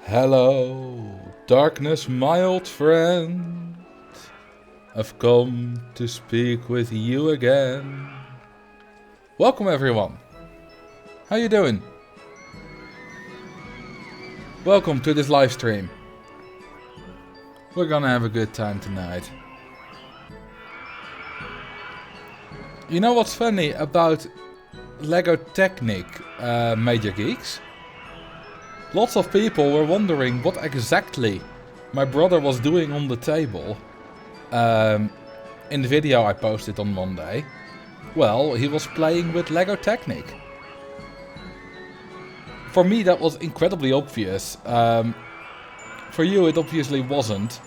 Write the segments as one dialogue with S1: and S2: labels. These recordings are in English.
S1: Hello, darkness, my old friend. I've come to speak with you again. Welcome, everyone. How you doing? Welcome to this live stream. We're gonna have a good time tonight. You know what's funny about Lego Technic, Major Geeks? Lots of people were wondering what exactly my brother was doing on the table in the video I posted on Monday. Well, he was playing with Lego Technic. For me that was incredibly obvious. For you it obviously wasn't,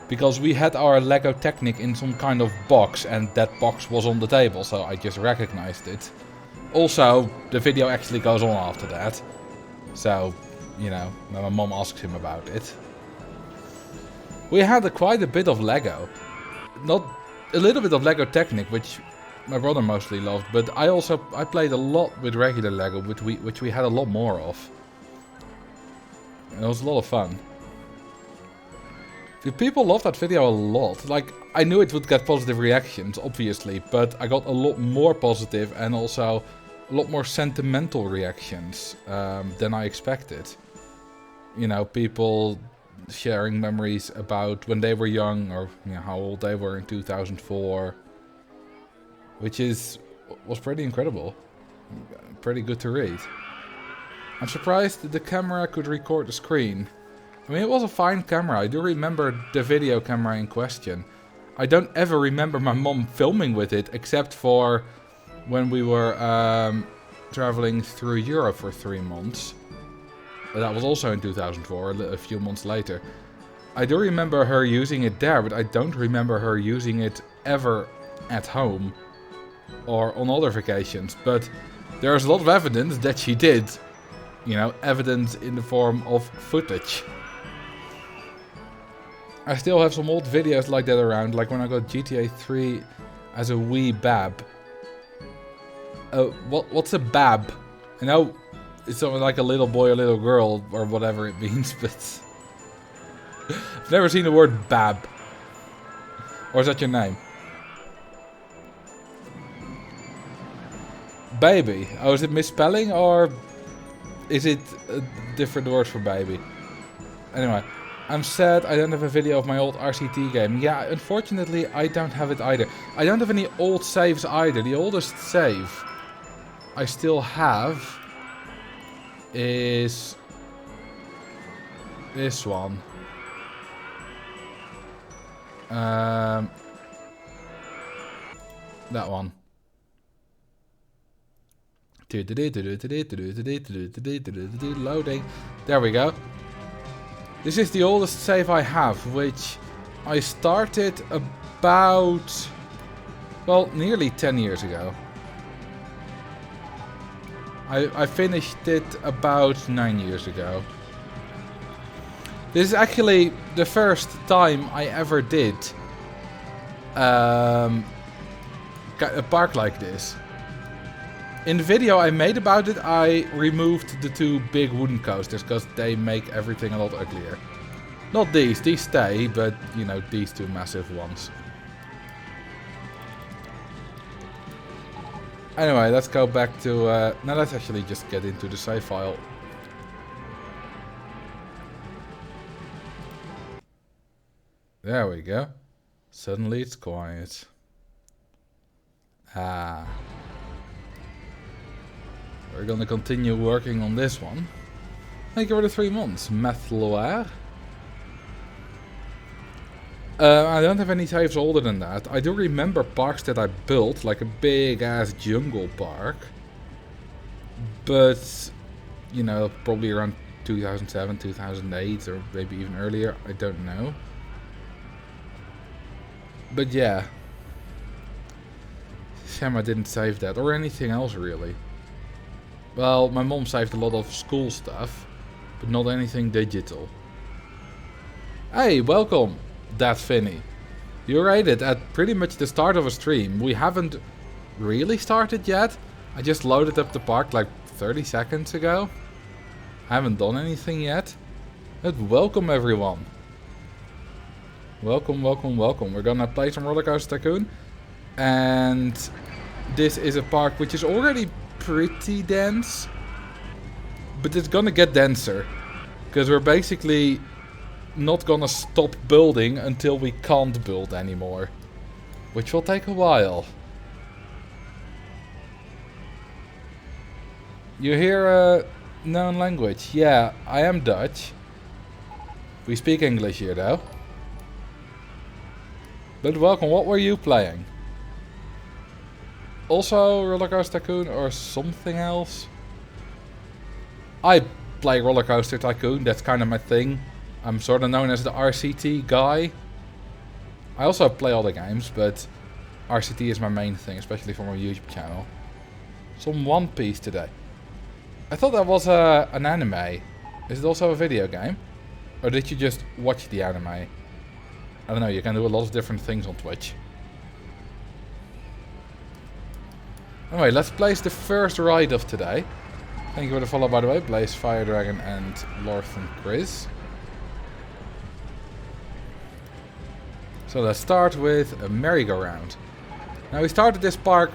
S1: because we had our Lego Technic in some kind of box and that box was on the table, so I just recognized it. Also, the video actually goes on after that, so, you know, when my mom asks him about it. We had quite a bit of Lego. Not a little bit of Lego Technic, which my brother mostly loved, but I played a lot with regular Lego, which we had a lot more of. And it was a lot of fun. The people loved that video a lot. Like, I knew it would get positive reactions, obviously, but I got a lot more positive and also a lot more sentimental reactions than I expected. You know, people sharing memories about when they were young, or you know, how old they were in 2004, which was pretty incredible, pretty good to read. I'm surprised that the camera could record the screen. I mean, it was a fine camera. I do remember the video camera in question. I don't ever remember my mom filming with it, except for when we were traveling through Europe for 3 months. That was also in 2004, a few months later. I do remember her using it there, but I don't remember her using it ever at home or on other vacations. But there's a lot of evidence that she did. You know, evidence in the form of footage. I still have some old videos like that around, like when I got GTA 3 as a wee bab. What's a bab? I know it's something like a little boy or little girl, or whatever it means, but I've never seen the word bab. Or is that your name? Baby. Oh, is it misspelling, or is it a different word for baby? Anyway, I'm sad I don't have a video of my old RCT game. Yeah, unfortunately I don't have it either. I don't have any old saves either. The oldest save I still have is this one. That one. Loading. There we go. This is the oldest save I have, which I started about, well, nearly 10 years ago. I finished it about 9 years ago. This is actually the first time I ever did a park like this. In the video I made about it, I removed the 2 big wooden coasters because they make everything a lot uglier. Not these stay, but you know, these 2 massive ones. Anyway, let's go back to, now let's actually just get into the save file. There we go. Suddenly it's quiet. Ah. We're gonna continue working on this one. Thank you for the 3 months, Mathloire. I don't have any saves older than that. I do remember parks that I built, like a big ass jungle park. But, you know, probably around 2007, 2008, or maybe even earlier, I don't know. But yeah. Shame I didn't save that, or anything else really. Well, my mom saved a lot of school stuff, but not anything digital. Hey, welcome, Dad Finny. You rated at pretty much the start of a stream. We haven't really started yet. I just loaded up the park like 30 seconds ago. I haven't done anything yet. And welcome everyone. Welcome. We're gonna play some Roller Coaster Tycoon. And this is a park which is already pretty dense. But it's gonna get denser. Because we're basically not gonna stop building until we can't build anymore. Which will take a while. You hear a known language? Yeah, I am Dutch. We speak English here though. But welcome, what were you playing? Also Roller Coaster Tycoon or something else? I play Roller Coaster Tycoon, that's kind of my thing. I'm sort of known as the RCT guy. I also play other games, but RCT is my main thing, especially for my YouTube channel. Some One Piece today. I thought that was an anime. Is it also a video game? Or did you just watch the anime? I don't know, you can do a lot of different things on Twitch. Anyway, let's place the first ride of today. Thank you for the follow, by the way. Blaze, Fire Dragon and Lorthan Chris. So let's start with a merry-go-round. Now we started this park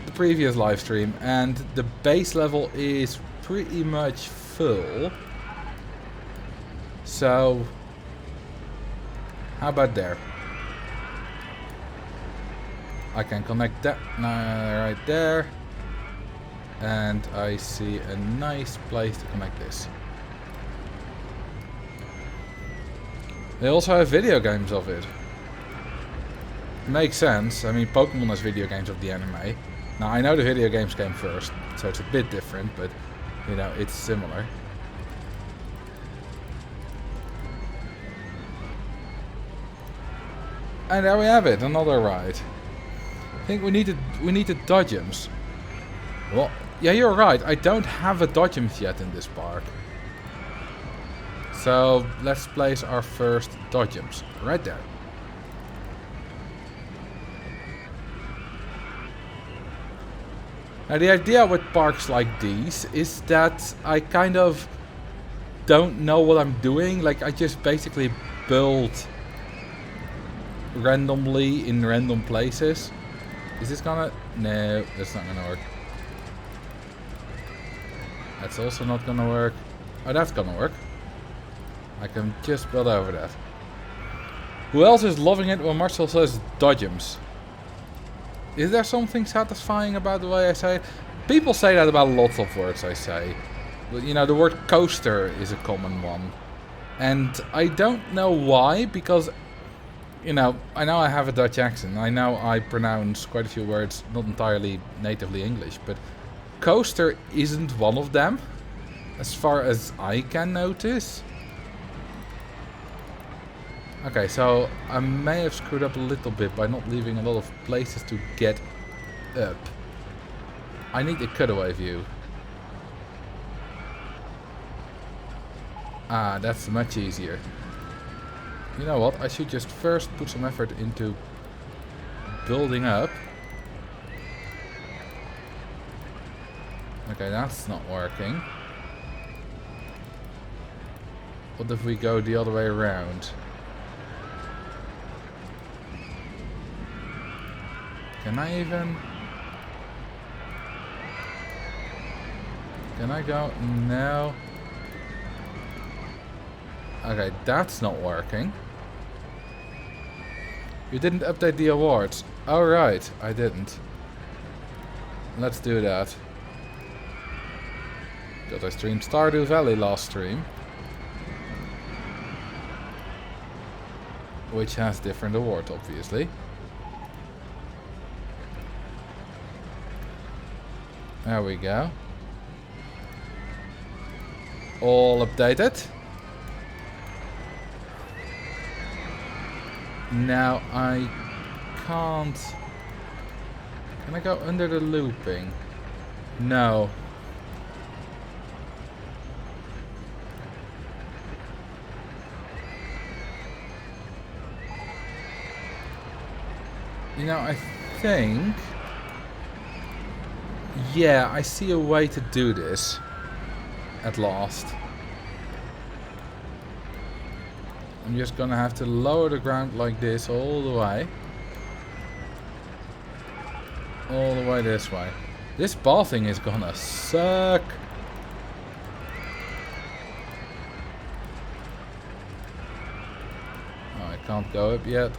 S1: the previous live stream and the base level is pretty much full. So how about there? I can connect that right there. And I see a nice place to connect this. They also have video games of it. Makes sense. I mean, Pokemon has video games of the anime. Now, I know the video games came first, so it's a bit different, but, you know, it's similar. And there we have it, another ride. I think we need to dodgems. Well, yeah, you're right. I don't have a dodgems yet in this park. So let's place our first dodgems right there. Now the idea with parks like these is that I kind of don't know what I'm doing. Like I just basically build randomly in random places. Is this gonna... No, that's not gonna work. That's also not gonna work. Oh, that's gonna work. I can just build over that. Who else is loving it when Marcel says dodgems? Is there something satisfying about the way I say it? People say that about lots of words I say. But, you know, the word coaster is a common one. And I don't know why, because, you know I have a Dutch accent. I know I pronounce quite a few words not entirely natively English, but coaster isn't one of them, as far as I can notice. Okay, so I may have screwed up a little bit by not leaving a lot of places to get up. I need a cutaway view. Ah, that's much easier. You know what? I should just first put some effort into building up. Okay, that's not working. What if we go the other way around? Can I even... Can I go? No. Okay, that's not working. You didn't update the awards. Oh right, I didn't. Let's do that. Because I streamed Stardew Valley last stream. Which has different awards, obviously. There we go. All updated. Now I can't... Can I go under the looping? No. You know, I think... Yeah, I see a way to do this. At last. I'm just gonna have to lower the ground like this all the way. All the way this way. This ball thing is gonna suck. Oh, I can't go up yet.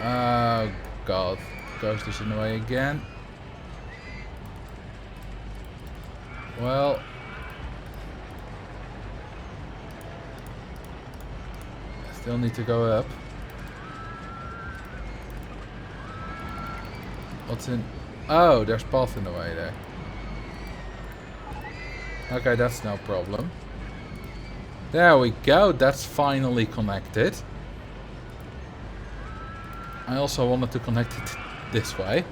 S1: Oh god. Ghost is in the way again. Well. I still need to go up. What's in... Oh, there's path in the way there. Okay, that's no problem. There we go, that's finally connected. I also wanted to connect it this way.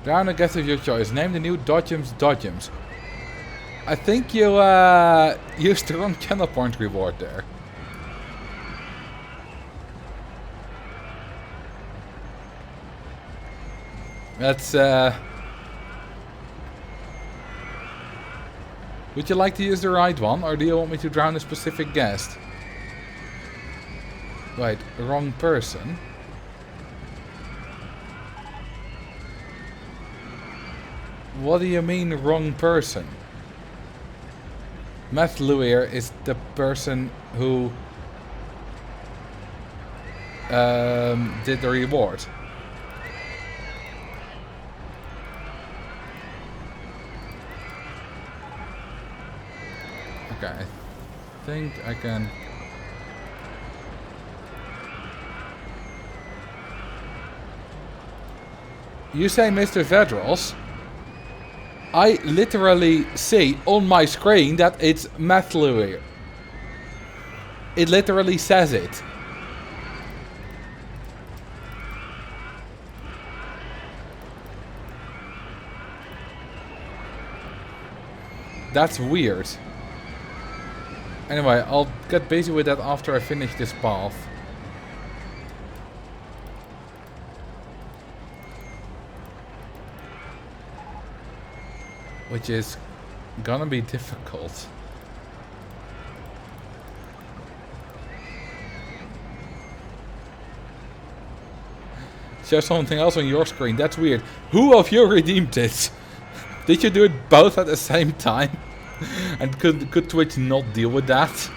S1: Down a guess of your choice. Name the new Dodgems. I think you used the wrong channel point reward there. That's would you like to use the right one, or do you want me to drown a specific guest? Wait, wrong person? What do you mean, wrong person? Matt Luier is the person who did the reward. Okay, I think I can... You say Mr. Vedros? I literally see on my screen that it's Matt Luier. It literally says it. That's weird. Anyway, I'll get busy with that after I finish this path. Which is gonna be difficult. Show something else on your screen. That's weird. Who of you redeemed it? Did you do it both at the same time? And could Twitch not deal with that?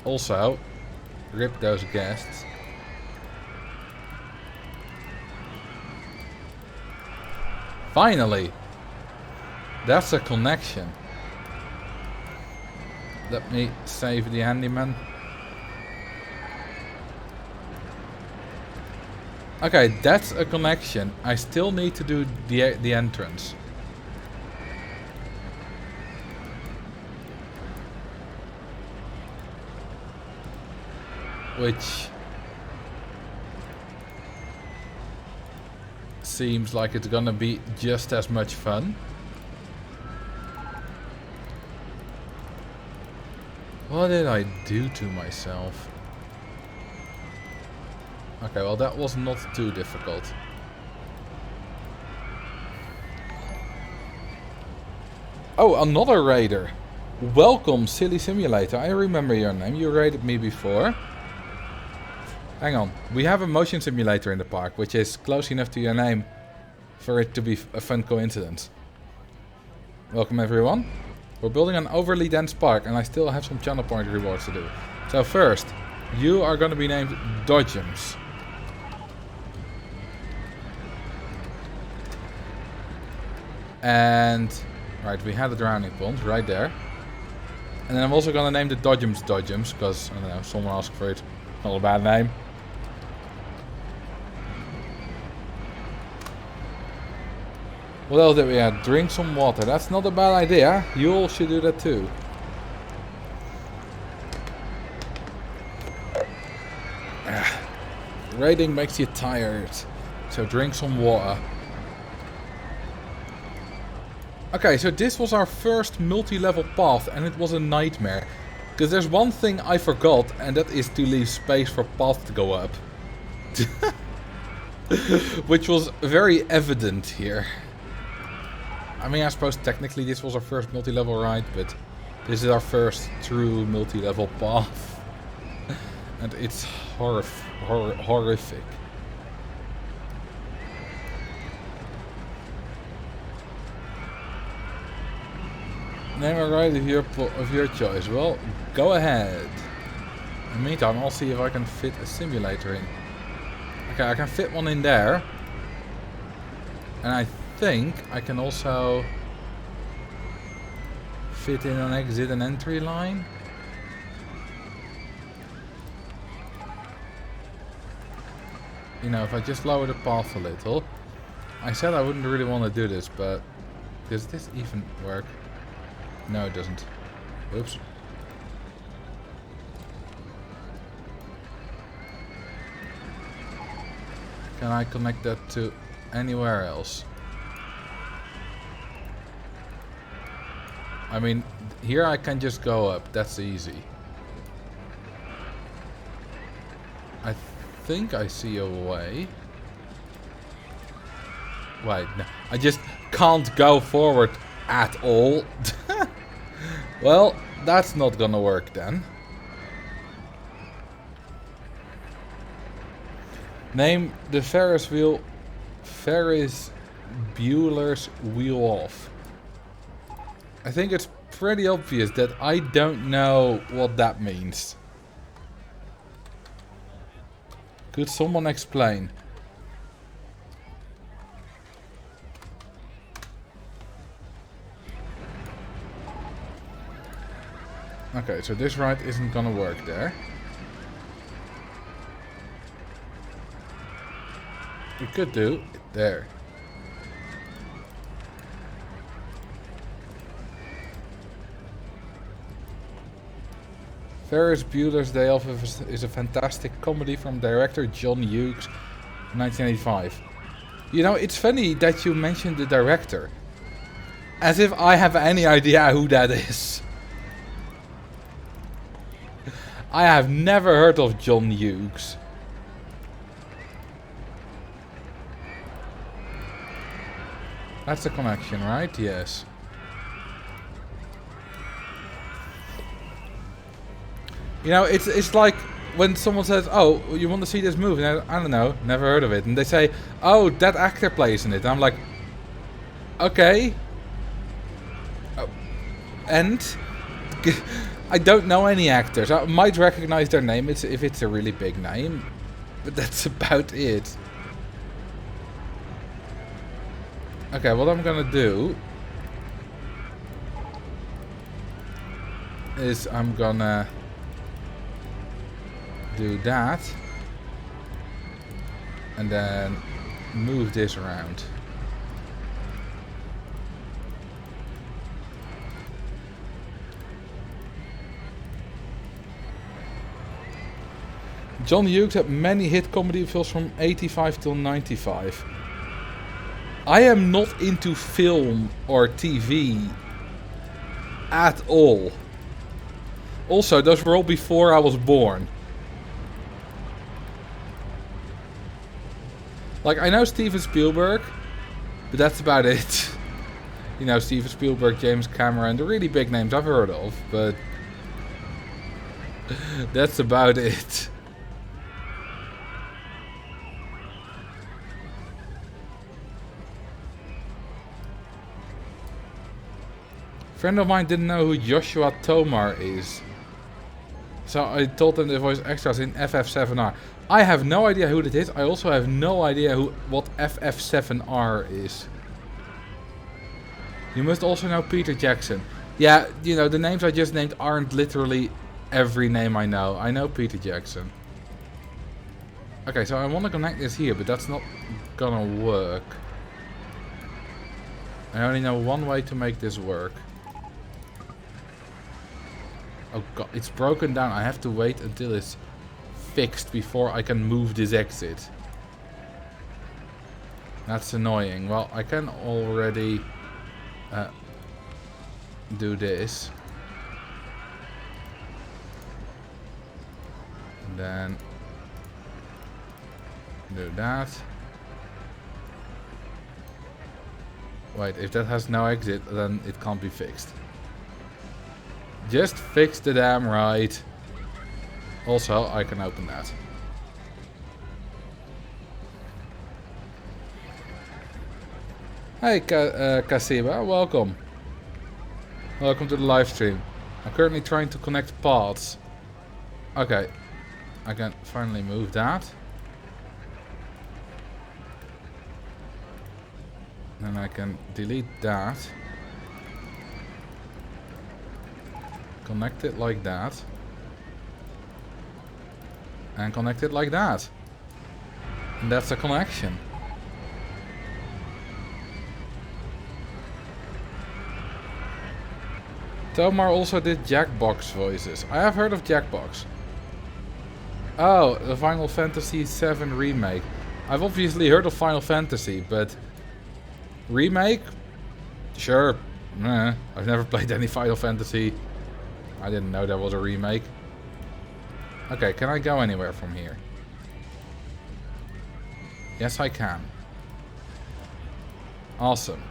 S1: Also, rip those guests. Finally! That's a connection. Let me save the handyman. Okay, that's a connection. I still need to do the entrance. Which seems like it's gonna be just as much fun. What did I do to myself? Okay, well that was not too difficult. Oh, another raider. Welcome, Silly Simulator. I remember your name. You raided me before. Hang on. We have a motion simulator in the park, which is close enough to your name for it to be a fun coincidence. Welcome everyone. We're building an overly dense park and I still have some channel point rewards to do. So first, you are going to be named Dodgems. And right, we had a drowning pond right there. And then I'm also gonna name the Dodgems because I don't know, someone asked for it. Not a bad name. What else did we have? Drink some water. That's not a bad idea. You all should do that too. Raiding makes you tired. So drink some water. Okay, so this was our first multi-level path and it was a nightmare. Because there's one thing I forgot and that is to leave space for path to go up. Which was very evident here. I mean, I suppose technically this was our first multi-level ride, but this is our first true multi-level path. And it's horrific. Name a ride of your choice. Well, go ahead. In the meantime, I'll see if I can fit a simulator in. Okay, I can fit one in there. And I think I can also fit in an exit and entry line. You know, if I just lower the path a little. I said I wouldn't really want to do this, but does this even work? No, it doesn't. Oops. Can I connect that to anywhere else? I mean, here I can just go up. That's easy. I think I see a way. Wait, no. I just can't go forward at all. Well, that's not gonna work then. Name the Ferris Bueller's Wheel Off. I think it's pretty obvious that I don't know what that means. Could someone explain? Okay, so this ride isn't gonna work there. We could do it there. Ferris Bueller's Day Off is a fantastic comedy from director John Hughes, 1985. You know, it's funny that you mentioned the director. As if I have any idea who that is. I have never heard of John Hughes. That's the connection, right? Yes. You know, it's like when someone says, "Oh, you want to see this movie?" And I don't know, never heard of it. And they say, "Oh, that actor plays in it." I'm like, "Okay." And I don't know any actors. I might recognize their name if it's a really big name, but that's about it. Okay, what I'm gonna do is I'm gonna do that and then move this around. John Hughes had many hit comedy films from 85 till 95. I am not into film or TV at all. Also, those were all before I was born. Like, I know Steven Spielberg, but that's about it. You know, Steven Spielberg, James Cameron, the really big names I've heard of, but that's about it. A friend of mine didn't know who Joshua Tomar is. So I told them the voice extras in FF7R. I have no idea who that is. I also have no idea what FF7R is. You must also know Peter Jackson. Yeah, you know, the names I just named aren't literally every name I know. I know Peter Jackson. Okay, so I want to connect this here, but that's not gonna work. I only know one way to make this work. Oh god, it's broken down. I have to wait until it's fixed before I can move this exit. That's annoying. Well, I can already do this. And then do that. Wait, if that has no exit, then it can't be fixed. Just fix the damn ride. Also, I can open that. Hey, Kasiba, welcome. Welcome to the live stream. I'm currently trying to connect paths. Okay, I can finally move that. Then I can delete that. Connect it like that. And connect it like that. And that's a connection. Tomar also did Jackbox voices. I have heard of Jackbox. Oh, the Final Fantasy VII Remake. I've obviously heard of Final Fantasy, but... Remake? Sure. Nah, I've never played any Final Fantasy. I didn't know there was a remake. Okay, can I go anywhere from here? Yes, I can. Awesome.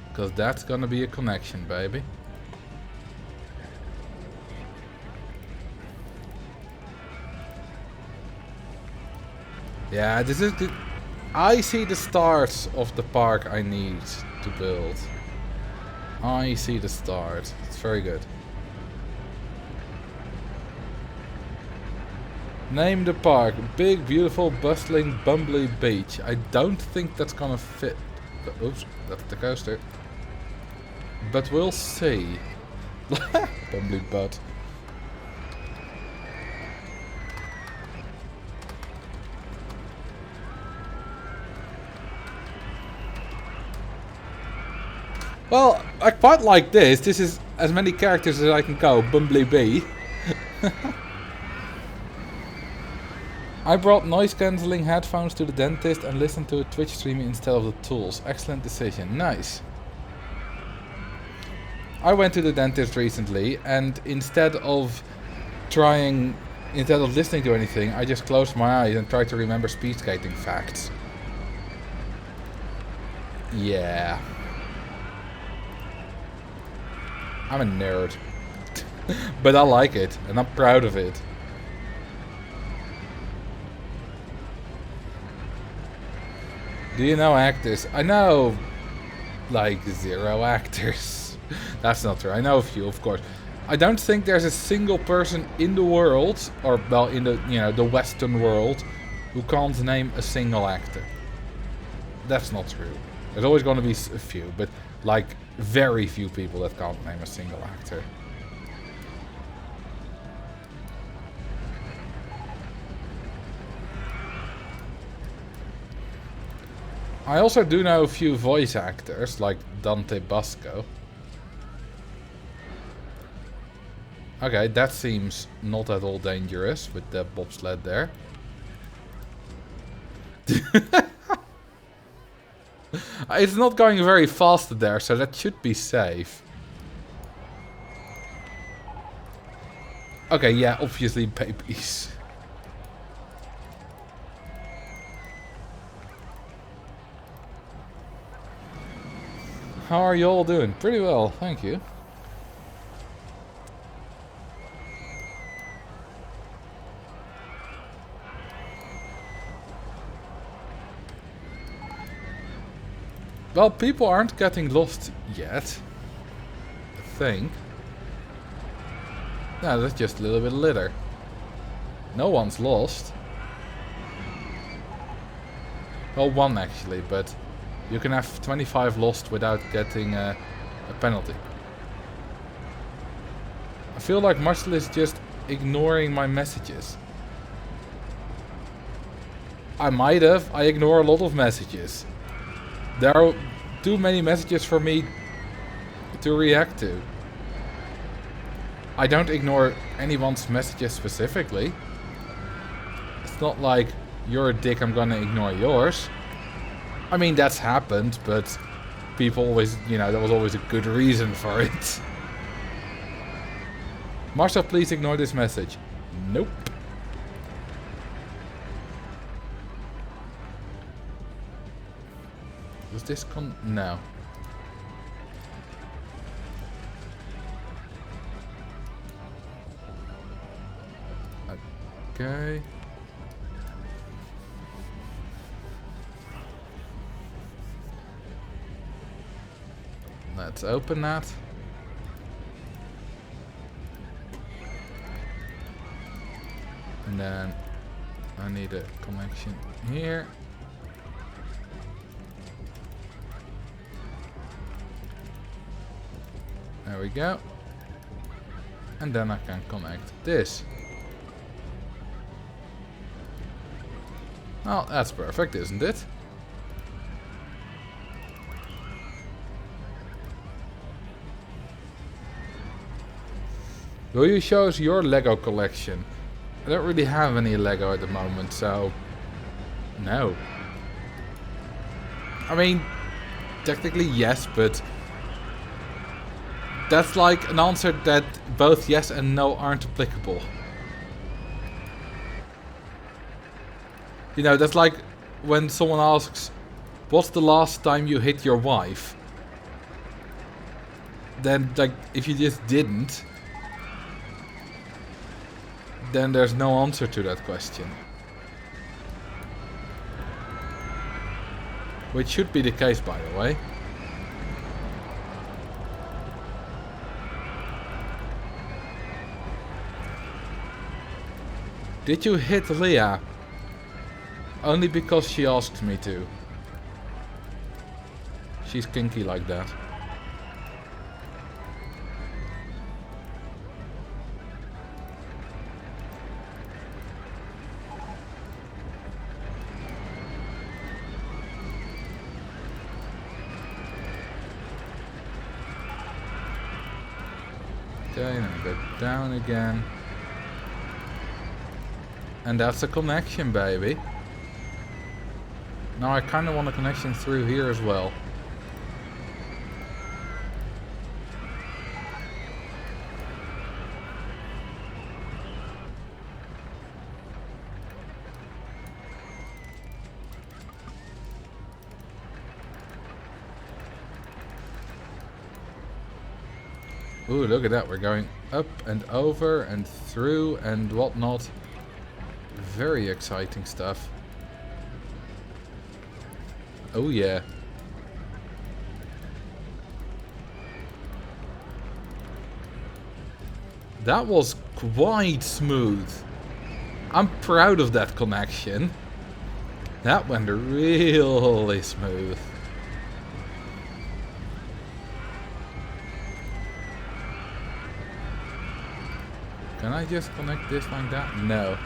S1: Because that's gonna be a connection, baby. Yeah, this is the... I see the start of the park I need to build. I see the start. It's very good. Name the park. Big, beautiful, bustling, bumbling beach. I don't think that's gonna fit. Oops, that's the coaster. But we'll see. Bumbling butt. Well, I quite like this. This is as many characters as I can go. Bumbly bee. I brought noise cancelling headphones to the dentist and listened to a Twitch stream instead of the tools. Excellent decision. Nice. I went to the dentist recently and instead of listening to anything, I just closed my eyes and tried to remember speed skating facts. Yeah. I'm a nerd. But I like it, and I'm proud of it. Do you know actors? I know, like, 0 actors. That's not true. I know a few, of course. I don't think there's a single person in the world, or, well, in the, the Western world, who can't name a single actor. That's not true. There's always going to be a few, but, like, very few people that can't name a single actor. I also do know a few voice actors, like Dante Basco. Okay, that seems not at all dangerous with the bobsled there. It's not going very fast there, so that should be safe. Okay, yeah, obviously babies. How are you all doing? Pretty well, thank you. Well, people aren't getting lost yet. I think. No, that's just a little bit of litter. No one's lost. Well, one actually, but you can have 25 lost without getting a penalty. I feel like Marcel is just ignoring my messages. I might have. I ignore a lot of messages. There are too many messages for me to react to. I don't ignore anyone's messages specifically. It's not like, you're a dick, I'm gonna ignore yours. I mean, that's happened, but people always, there was always a good reason for it. Marcel, please ignore this message. Nope. Does this no. Okay. Let's open that. And then I need a connection here. There we go. And then I can connect this. Well, that's perfect, isn't it? Will you show us your Lego collection? I don't really have any Lego at the moment, so no. I mean, technically yes, but that's like an answer that both yes and no aren't applicable. You know, that's like when someone asks, what's the last time you hit your wife? Then, like, if you just didn't, then there's no answer to that question. Which should be the case, by the way. Did you hit Leah? Only because she asked me to. She's kinky like that. Okay, now go down again. And that's a connection, baby. Now I kind of want a connection through here as well. Ooh, look at that. We're going up and over and through and whatnot. Very exciting stuff. Oh yeah. That was quite smooth. I'm proud of that connection. That went really smooth. Can I just connect this like that? No.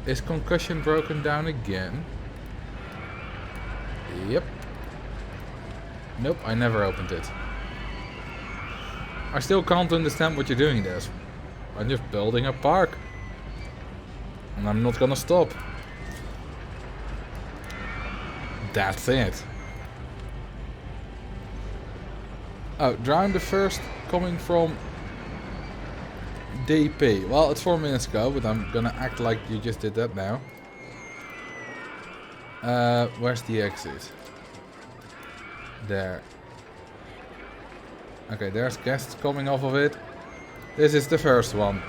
S1: Is concussion broken down again? Yep. Nope, I never opened it. I still can't understand what you're doing there. I'm just building a park. And I'm not gonna stop. That's it. Oh, drown the first coming from DP. Well, it's 4 minutes ago, but I'm gonna act like you just did that now. Where's the exit? There. Okay, there's guests coming off of it. This is the first one.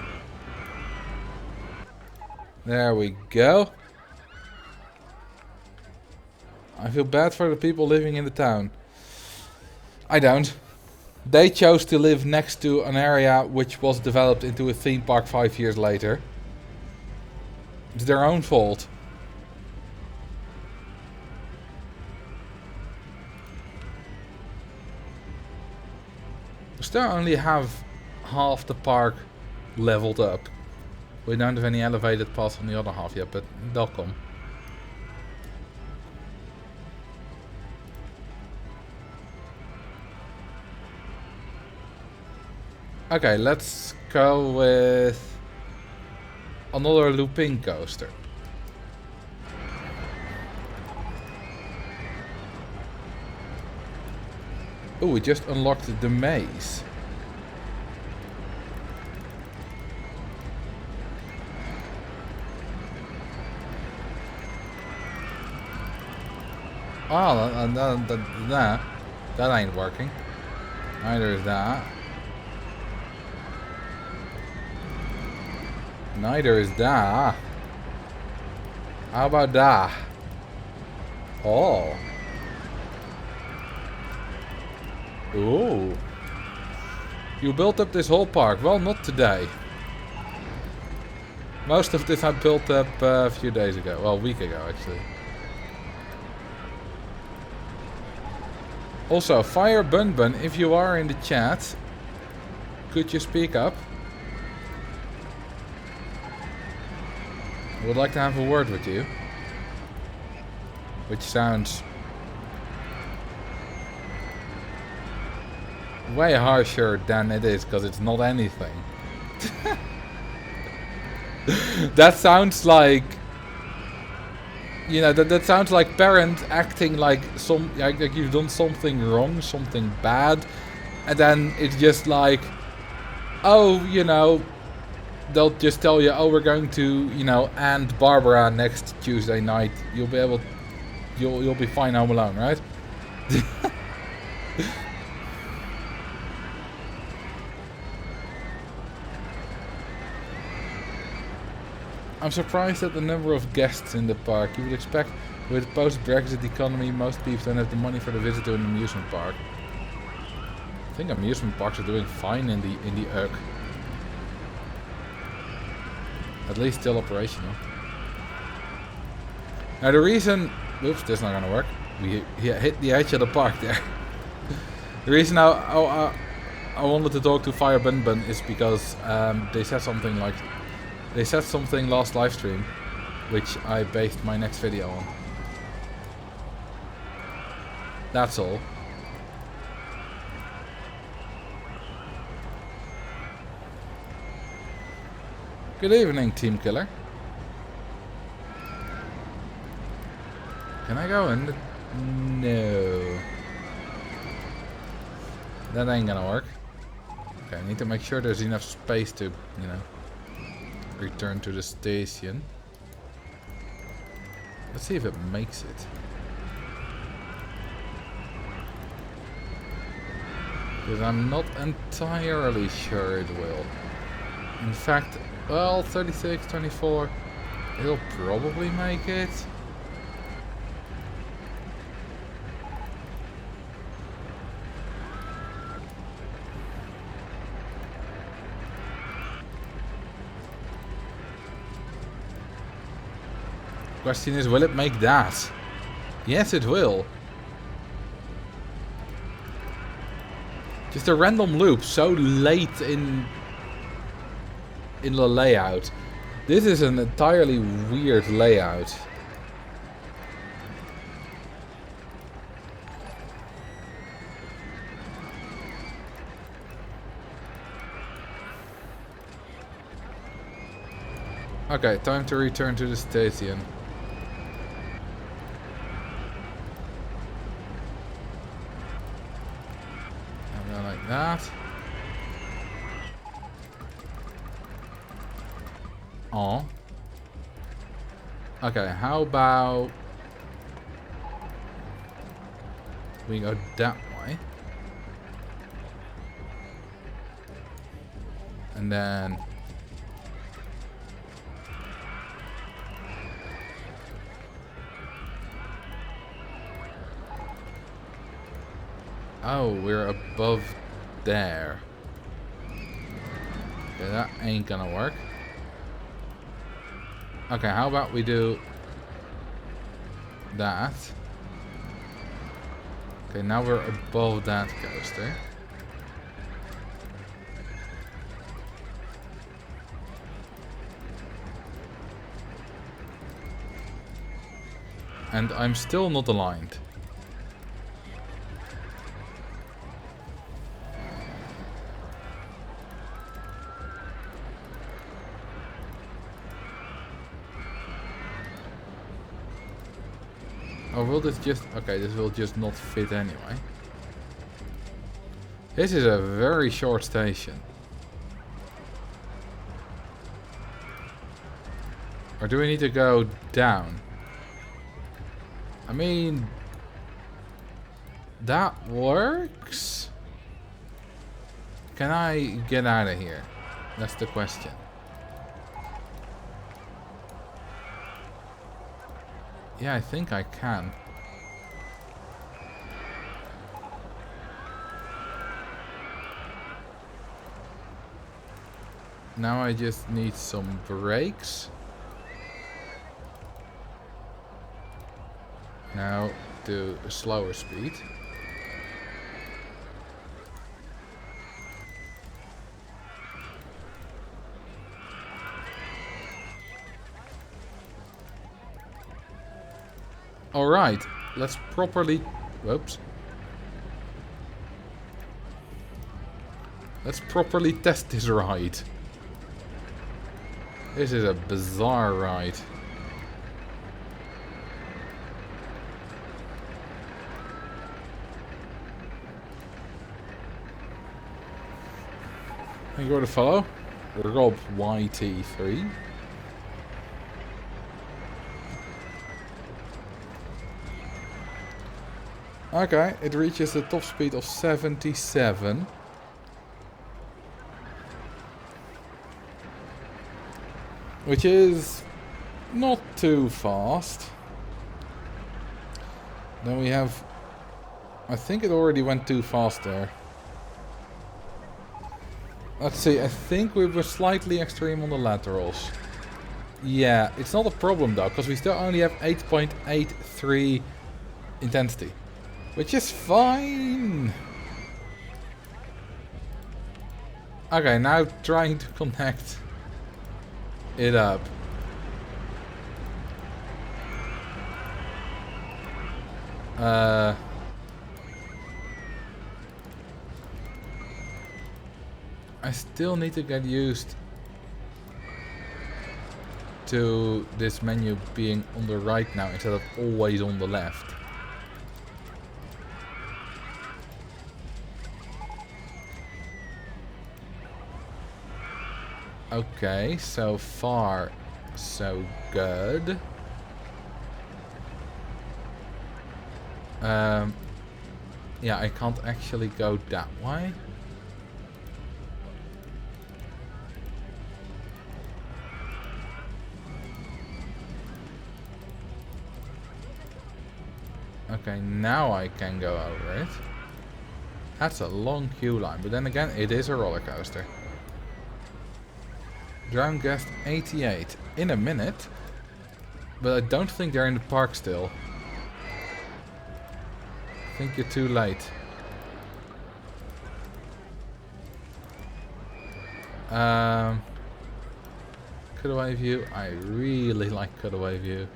S1: There we go. I feel bad for the people living in the town. I don't. They chose to live next to an area which was developed into a theme park 5 years later. It's their own fault. We still only have half the park leveled up. We don't have any elevated paths on the other half yet, but they'll come. Okay, let's go with another looping coaster. Oh, we just unlocked the maze. Oh, that ain't working. Neither is that. Neither is that. How about that? Oh. Ooh. You built up this whole park. Well, not today. Most of this I built up a few days ago. Well, a week ago, actually. Also, Fire Bun, if you are in the chat, could you speak up? I would like to have a word with you. Which sounds way harsher than it is, because it's not anything. That sounds like, you know, that sounds like parents acting like like you've done something wrong, something bad, and then it's just like, oh, you know, they'll just tell you, oh, we're going to, you know, Aunt Barbara next Tuesday night. You'll be able, you'll be fine home alone, right? I'm surprised at the number of guests in the park. You would expect, with post-Brexit economy, most people don't have the money for the visit to an amusement park. I think amusement parks are doing fine in the UG. At least still operational. Now the reason, oops, this is not gonna work. We hit the edge of the park there. The reason I wanted to talk to Fire Bun is because they said something like. They said something last live stream, which I based my next video on. That's all. Good evening, Team Killer. Can I go in? No. That ain't gonna work. Okay, I need to make sure there's enough space to, you know, return to the station. Let's see if it makes it. Because I'm not entirely sure it will. In fact, well, 36, 24, it'll probably make it. Question is, will it make that? Yes, it will. Just a random loop so late in the layout. This is an entirely weird layout. Okay, time to return to the station. That. Oh. Okay, how about we go that way? And then oh, we're above there. Okay, that ain't gonna work. Okay, how about we do that? Okay, now we're above that coaster. And I'm still not aligned. Or will this just... Okay, this will just not fit anyway. This is a very short station. Or do we need to go down? I mean... That works? Can I get out of here? That's the question. Yeah, I think I can. Now I just need some brakes. Now do a slower speed. Alright, let's properly... Whoops. Let's properly test this ride. This is a bizarre ride. Thank you for the follow. Rob YT3. Okay, it reaches the top speed of 77. Which is not too fast. Then we have... I think it already went too fast there. Let's see, I think we were slightly extreme on the laterals. Yeah, it's not a problem though, because we still only have 8.83 intensity. Which is fine. Okay, now trying to connect it up. I still need to get used to this menu being on the right now instead of always on the left. Okay, so far so good. Yeah, I can't actually go that way. Okay, now I can go over it. That's a long queue line, but then again, it is a roller coaster. Drown guest 88 in a minute, but I don't think they're in the park still. I think you're too late. Cutaway view. I really like cutaway view.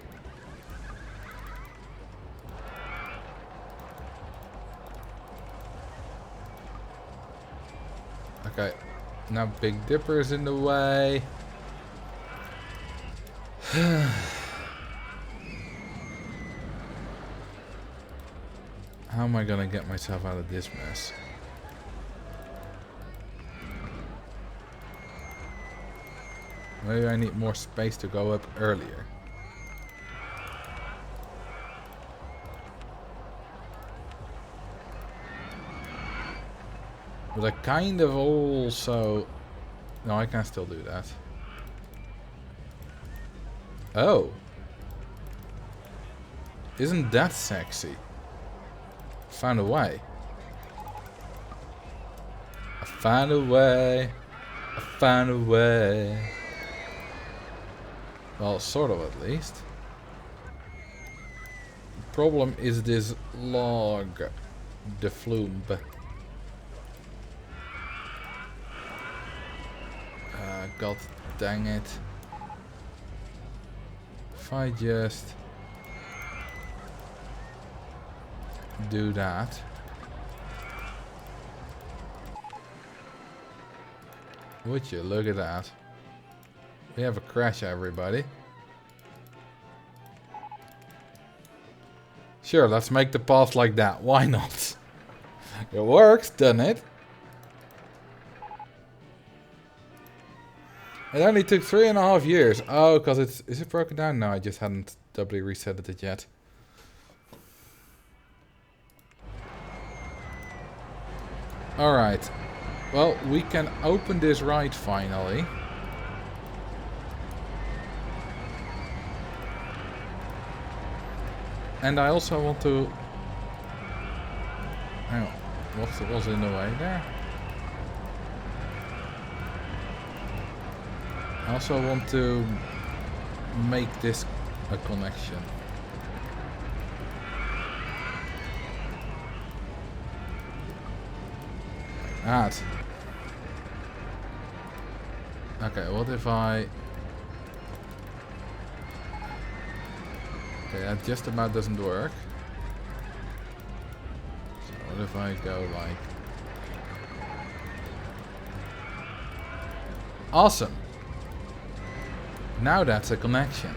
S1: Okay, now Big Dipper is in the way. How am I gonna get myself out of this mess? Maybe I need more space to go up earlier. But I kind of also... No, I can still do that. Oh. Isn't that sexy? Found a way. I found a way. I found a way. Well, sort of at least. The problem is this log. The flume. God dang it. If I just do that. Would you look at that? We have a crash, everybody. Sure, let's make the path like that. Why not? It works, doesn't it? It only took 3.5 years. Oh, because it's... Is it broken down? No, I just hadn't doubly reset it yet. Alright. Well, we can open this ride finally. And I also want to... Hang on. What was in the way there? I also want to make this a connection. That. Okay, what if I... Okay, that just about doesn't work. So what if I go like... Awesome! Now that's a connection.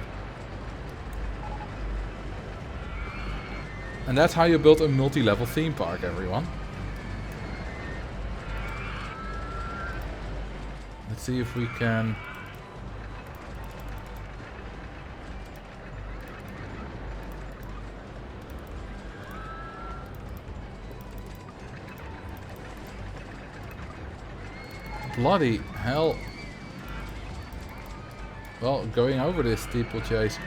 S1: And that's how you build a multi-level theme park, everyone. Let's see if we can... Bloody hell. Well, going over this steeplechase.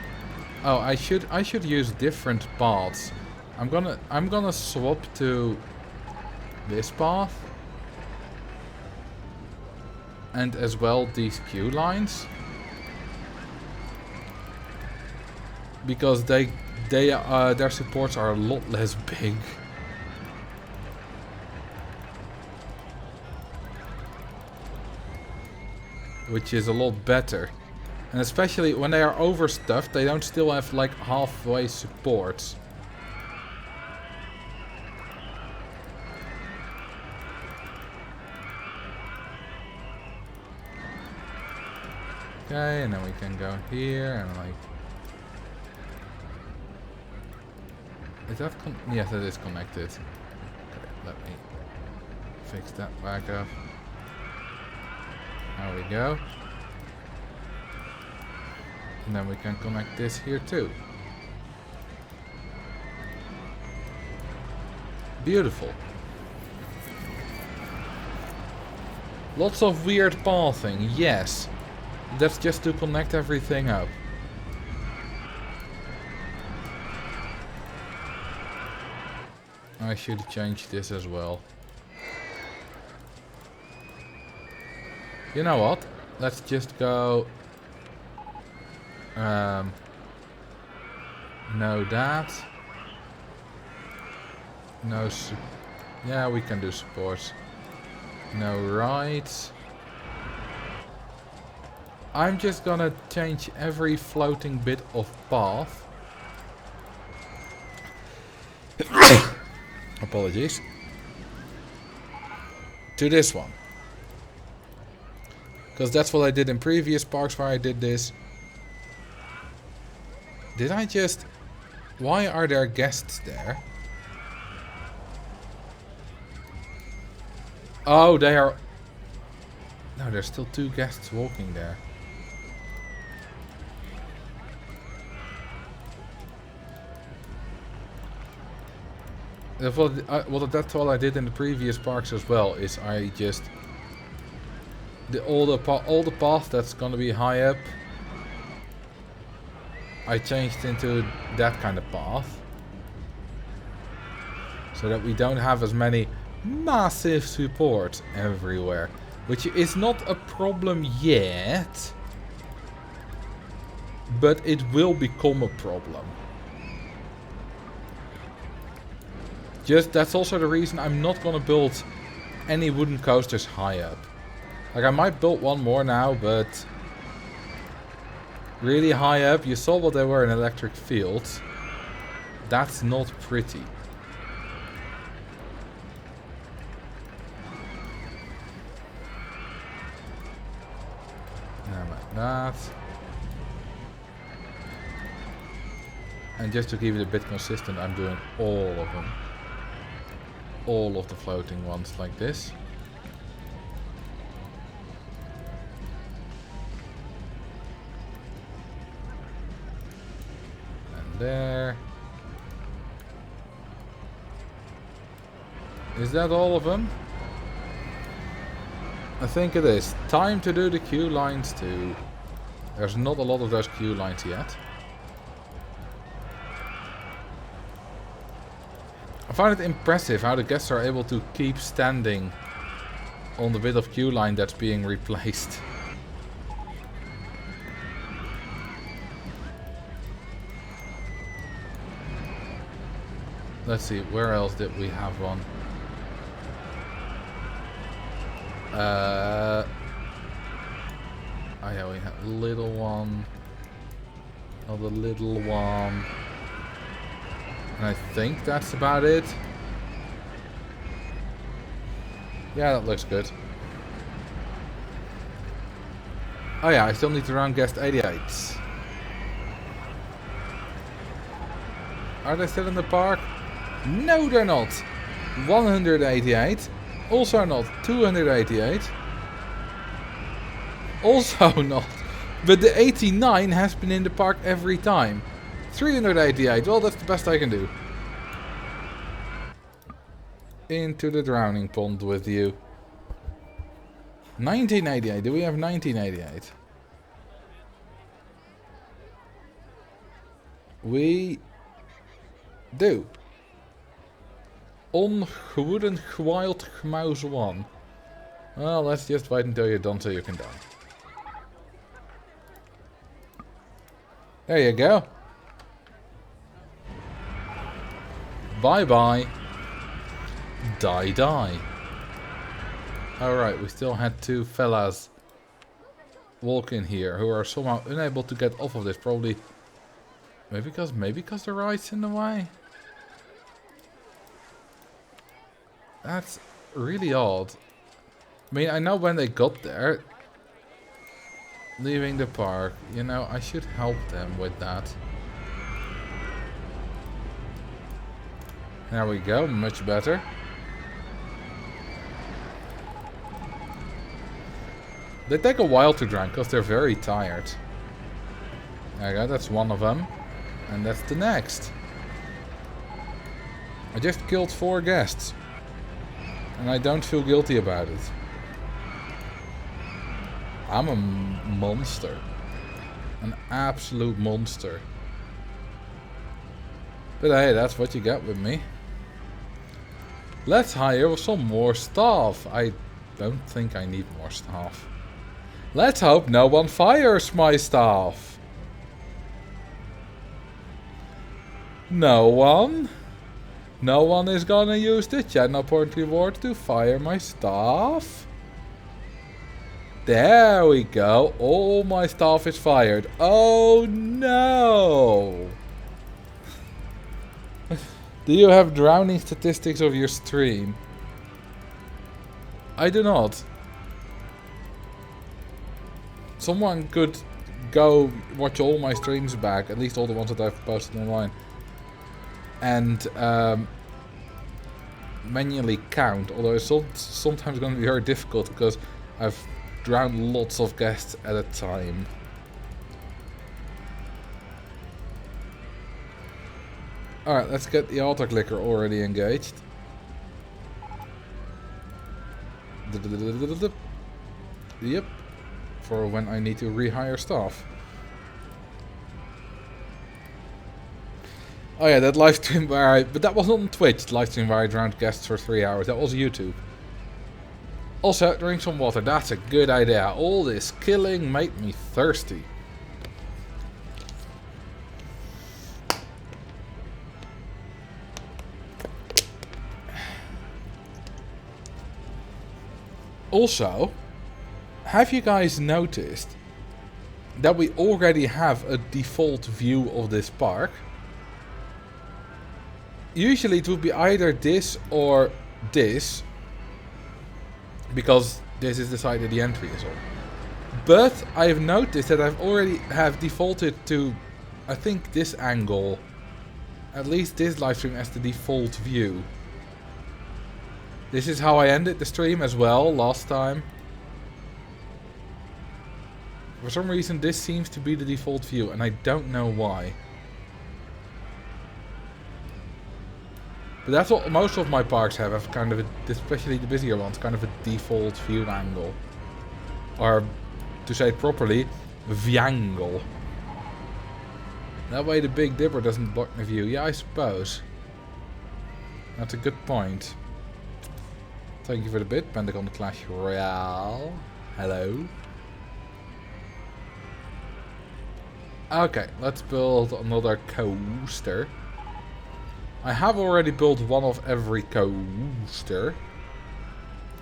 S1: Oh, I should use different paths. I'm gonna swap to this path. And as well these queue lines. Because their supports are a lot less big. Which is a lot better. And especially when they are overstuffed, they don't still have like halfway supports. Okay, and then we can go here and like... Is that yes, it is connected. Okay, let me fix that back up. There we go. And then we can connect this here too. Beautiful. Lots of weird pathing, yes. That's just to connect everything up. I should change this as well. You know what? Let's just go... no that. No yeah, we can do supports. No rides. I'm just gonna change every floating bit of path. Apologies. To this one. Because that's what I did in previous parks where I did this. Did I just... Why are there guests there? Oh, they are... No, there's still 2 guests walking there. Well, that's what I did in the previous parks as well. Is I just... all the path that's gonna be high up, I changed into that kind of path, so that we don't have as many massive supports everywhere, which is not a problem yet, but it will become a problem. That's also the reason I'm not gonna build any wooden coasters high up. Like, I might build one more now, but really high up, you saw what they were in electric fields. That's not pretty. Now like that. And just to keep it a bit consistent, I'm doing all of them. All of the floating ones like this. There. Is that all of them? I think it is. Time to do the queue lines too. There's not a lot of those queue lines yet. I find it impressive how the guests are able to keep standing on the bit of queue line that's being replaced. Let's see, where else did we have one? Oh yeah, we had little one. Another little one. And I think that's about it. Yeah, that looks good. Oh yeah, I still need to round guest 88. Are they still in the park? No, they're not. 188. Also not 288. Also not. But the 89 has been in the park every time. 388. Well, that's the best I can do. Into the drowning pond with you. 1988. Do we have 1988? We do. Ongewoeden gewild gemuis 1. Well, let's just wait until you're done so you can die. There you go. Bye bye. Die die. Alright, we still had two fellas walk in here who are somehow unable to get off of this. Probably maybe because the ride's in the way. That's really odd. I mean, I know when they got there, leaving the park, you know, I should help them with that. There we go, much better. They take a while to drown because they're very tired. There you go, that's one of them. And that's the next. I just killed 4 guests. And I don't feel guilty about it. I'm a monster. An absolute monster. But hey, that's what you get with me. Let's hire some more staff. I don't think I need more staff. Let's hope no one fires my staff. No one? No one is gonna use the channel point reward to fire my staff? There we go. All my staff is fired. Oh no! Do you have drowning statistics of your stream? I do not. Someone could go watch all my streams back, at least all the ones that I've posted online, and manually count, although it's sometimes going to be very difficult because I've drowned lots of guests at a time. Alright, let's get the auto clicker already engaged. Yep. For when I need to rehire staff. Oh yeah, that live stream where I... But that was not on Twitch, the live stream where I drowned guests for 3 hours. That was YouTube. Also, drink some water. That's a good idea. All this killing made me thirsty. Also, have you guys noticed that we already have a default view of this park? Usually it would be either this or this, because this is the side that the entry is on. But I've noticed that I've already have defaulted to, I think, this angle, at least this live stream, as the default view. This is how I ended the stream as well last time. For some reason this seems to be the default view and I don't know why. But that's what most of my parks have kind of a, especially the busier ones, kind of a default view angle. Or, to say it properly, view-angle. That way the Big Dipper doesn't block the view. Yeah, I suppose. That's a good point. Thank you for the bit, Pentagon Clash Royale. Hello. Okay, let's build another coaster. I have already built one of every coaster.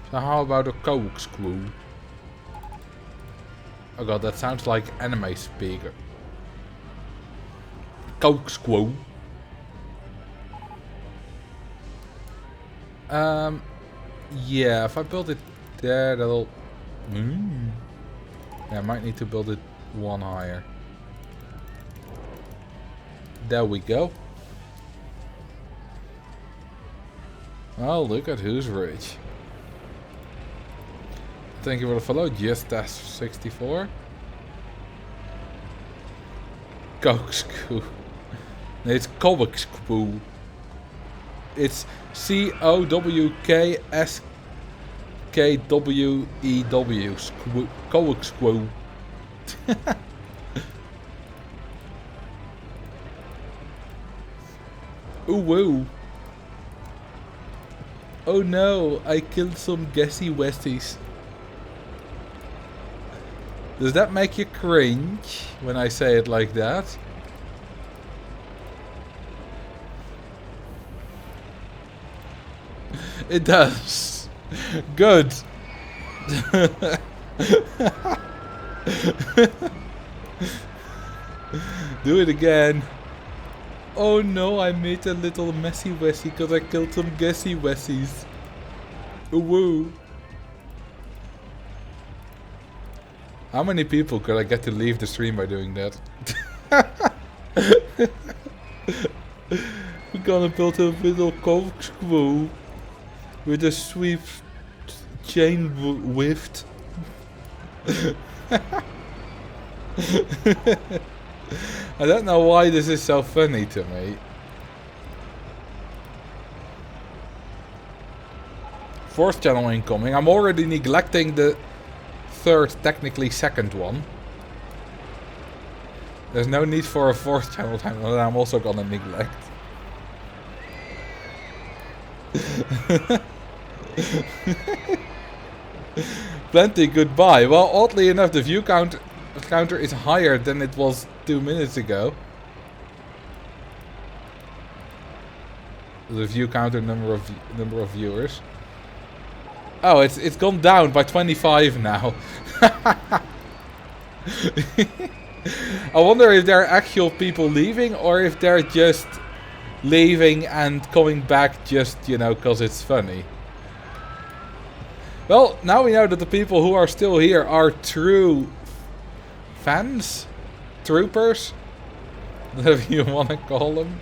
S1: So how about a corkscrew? Oh god, that sounds like anime speaker. Corkscrew. Yeah, if I build it there, that'll... Yeah, I might need to build it one higher. There we go. Oh, look at who's rich. Thank you for the follow, Just64. Corkscrew. Nee, it's corkscrew. It's COWKSKWEW. Corkscrew. Ooh woo. Oh no, I killed some guessy westies. Does that make you cringe when I say it like that? It does. Good. Do it again. Oh no, I made a little messy wessy because I killed some guessy wessies. Ooh woo. How many people could I get to leave the stream by doing that? We're gonna build a little corkscrew with a sweep chain whiffed. I don't know why this is so funny to me. Fourth channel incoming. I'm already neglecting the third, technically second one. There's no need for a fourth channel that I'm also gonna neglect. Plenty, goodbye. Well, oddly enough, the view counter is higher than it was 2 minutes ago. The view counter number of viewers. Oh, it's gone down by 25 now. I wonder if there are actual people leaving or if they're just leaving and coming back just, you know, because it's funny. Well, now we know that the people who are still here are true fans? Troopers? Whatever you want to call them.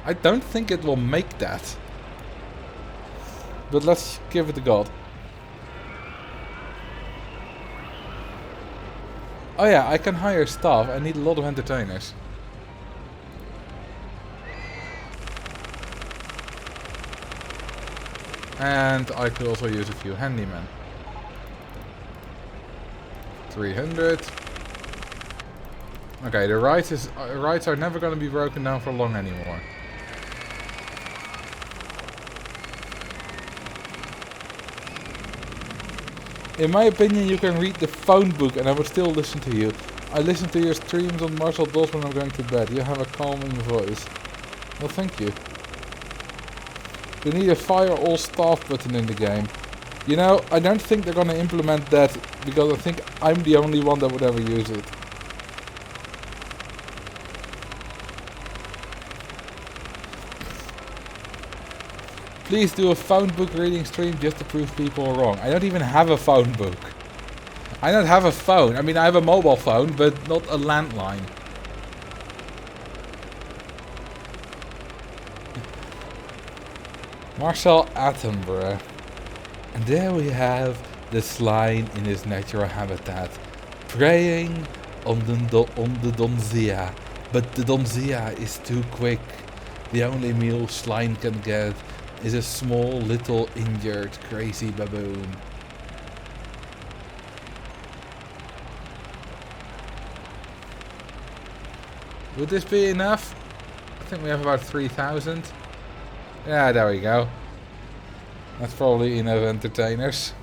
S1: I don't think it will make that. But let's give it a go. Oh yeah, I can hire staff. I need a lot of entertainers. And I could also use a few handymen. 300. Okay, the rides are never going to be broken down for long anymore. In my opinion, you can read the phone book and I would still listen to you. I listen to your streams on Marcel when I'm going to bed. You have a calming voice. Well, thank you. We need a fire all staff button in the game. You know, I don't think they're going to implement that because I think I'm the only one that would ever use it. Please do a phone book reading stream just to prove people wrong. I don't even have a phone book. I don't have a phone. I mean, I have a mobile phone, but not a landline. Marcel Attenborough. And there we have the swine in his natural habitat, preying on the Donzia But the Donzia is too quick. The only meal Slime can get is a small, little, injured, crazy baboon. Would this be enough? I think we have about 3,000. Yeah, there we go. That's probably enough entertainers.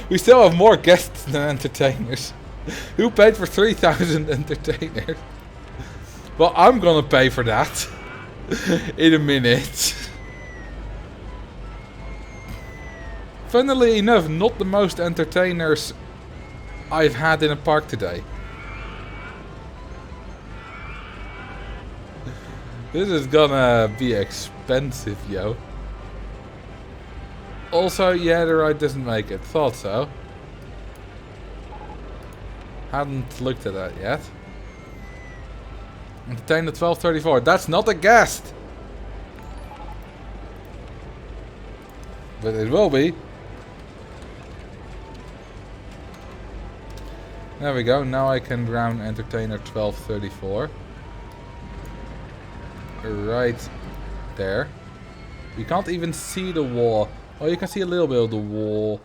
S1: We still have more guests than entertainers. Who paid for 3,000 entertainers? Well, I'm gonna pay for that in a minute. Funnily enough, not the most entertainers I've had in a park today. This is gonna be expensive, yo. Also, yeah, the ride doesn't make it. Thought so. Hadn't looked at that yet. Entertained at 12:34. That's not a guest! But it will be. There we go. Now I can drown entertainer 12:34. Right there. You can't even see the wall. Oh, you can see a little bit of the wall.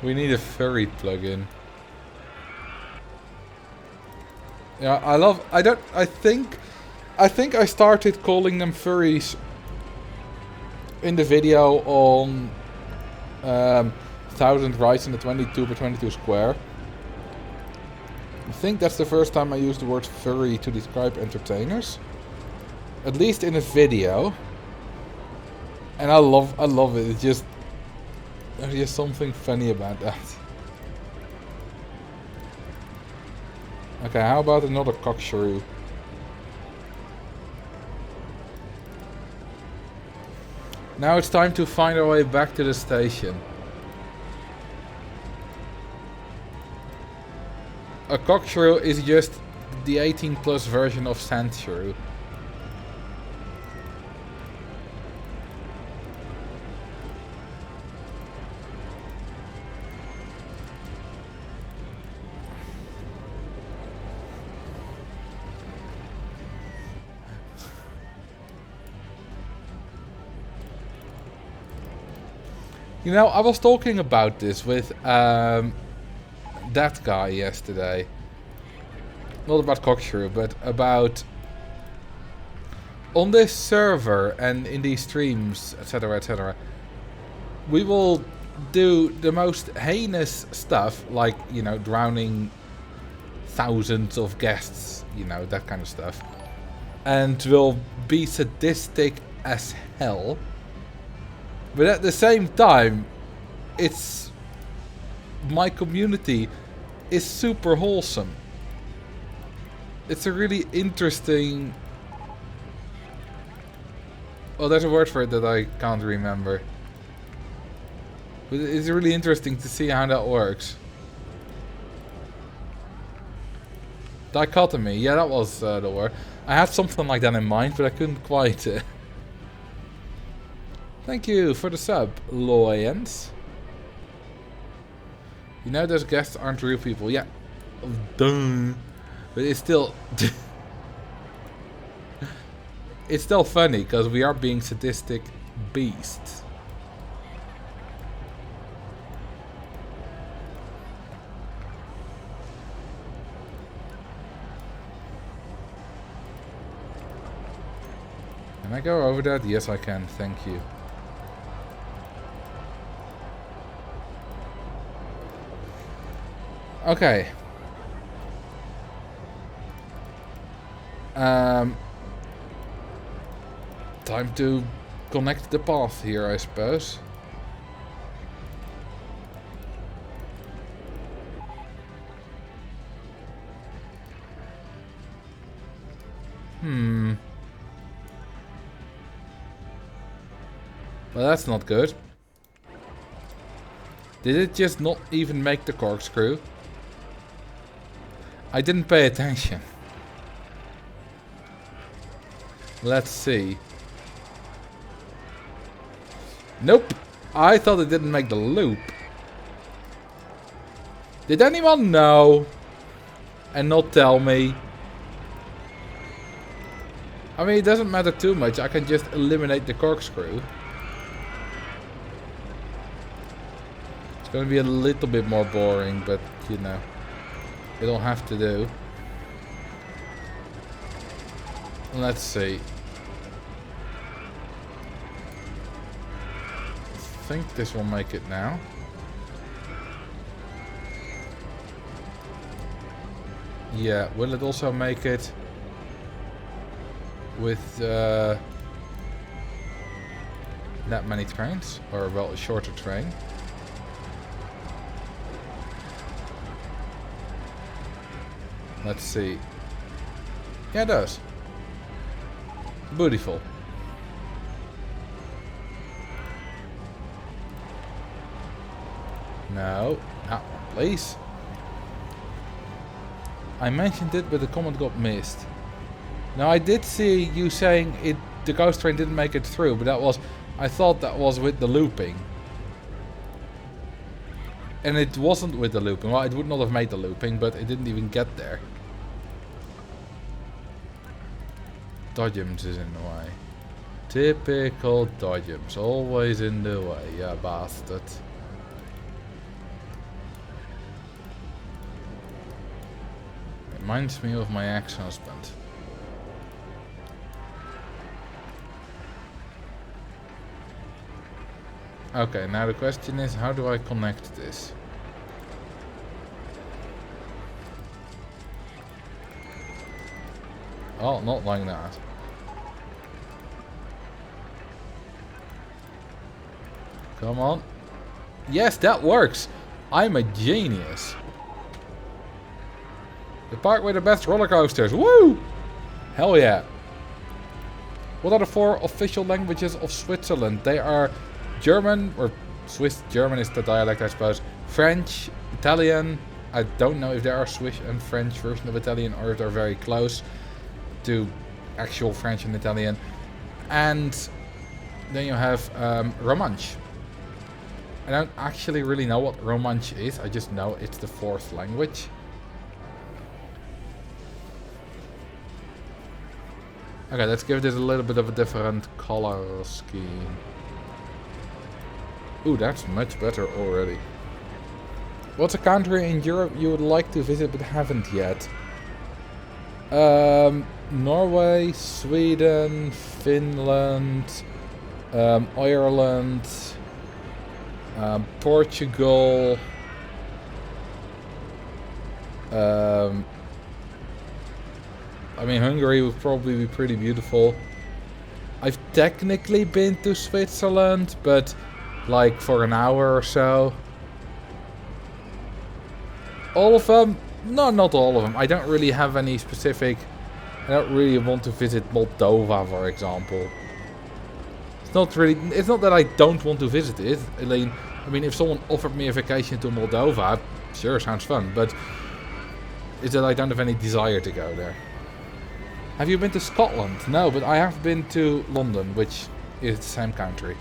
S1: We need a furry plugin. Yeah, I think I started calling them furries in the video on 1000 rides in the 22x22 square. I think that's the first time I used the word furry to describe entertainers. At least in a video. And I love it. There's just something funny about that. Okay, how about another cockshrew? Now it's time to find our way back to the station. A cockshrew is just the 18+ version of sandshrew. You know, I was talking about this with that guy yesterday. Not about cockshrew, but about on this server and in these streams, etc, etc. We will do the most heinous stuff, like, you know, drowning thousands of guests, you know, that kind of stuff. And we'll be sadistic as hell. But at the same time, it's... my community is super wholesome. It's a really interesting... oh, there's a word for it that I can't remember. But it's really interesting to see how that works. Dichotomy, yeah, that was the word. I had something like that in mind, but I couldn't quite... Thank you for the sub, Loyens. You know those guests aren't real people. Yeah. Duh. But it's still... it's still funny, because we are being sadistic beasts. Can I go over that? Yes, I can. Thank you. Okay. Time to connect the path here, I suppose. Well, that's not good. Did it just not even make the corkscrew? I didn't pay attention. Let's see. Nope. I thought it didn't make the loop. Did anyone know? And not tell me? I mean, it doesn't matter too much. I can just eliminate the corkscrew. It's going to be a little bit more boring, but, you know, it'll have to do. Let's see. I think this will make it now. Yeah, will it also make it with that many trains? Or, well, a shorter train? Let's see. Yeah, it does. Beautiful. No, that one, please. I mentioned it, but the comment got missed. Now, I did see you saying the ghost train didn't make it through, but that was, I thought that was with the looping. And it wasn't with the looping. Well, it would not have made the looping, but it didn't even get there. Dodgems is in the way. Typical Dodgems, always in the way, yeah, bastard. Reminds me of my ex-husband. Okay, now the question is, how do I connect this? Oh, not like that. Come on. Yes, that works. I'm a genius. The park with the best roller coasters. Woo! Hell yeah. What are the 4 official languages of Switzerland? They are German, or Swiss German is the dialect, I suppose. French, Italian. I don't know if there are Swiss and French version of Italian, or if they're very close to actual French and Italian. And then you have Romansh. I don't actually really know what Romansh is. I just know it's the 4th language. Okay, let's give this a little bit of a different color scheme. Ooh, that's much better already. What's a country in Europe you would like to visit but haven't yet? Norway, Sweden, Finland, Ireland, Portugal, I mean, Hungary would probably be pretty beautiful. I've technically been to Switzerland, but like for an hour or so. All of them? No, not all of them. I don't really have any specific... I don't really want to visit Moldova, for example. It's not really... It's not that I don't want to visit it. I mean, if someone offered me a vacation to Moldova, sure, sounds fun. But it's that I don't have any desire to go there. Have you been to Scotland? No, but I have been to London, which is the same country.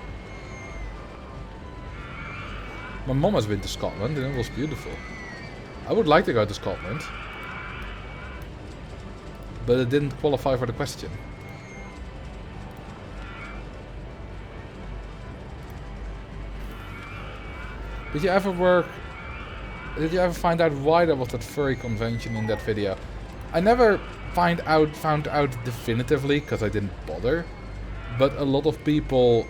S1: My mom has been to Scotland and it was beautiful. I would like to go to Scotland. But it didn't qualify for the question. Did you ever find out why there was that furry convention in that video? I never found out definitively, because I didn't bother. But a lot of people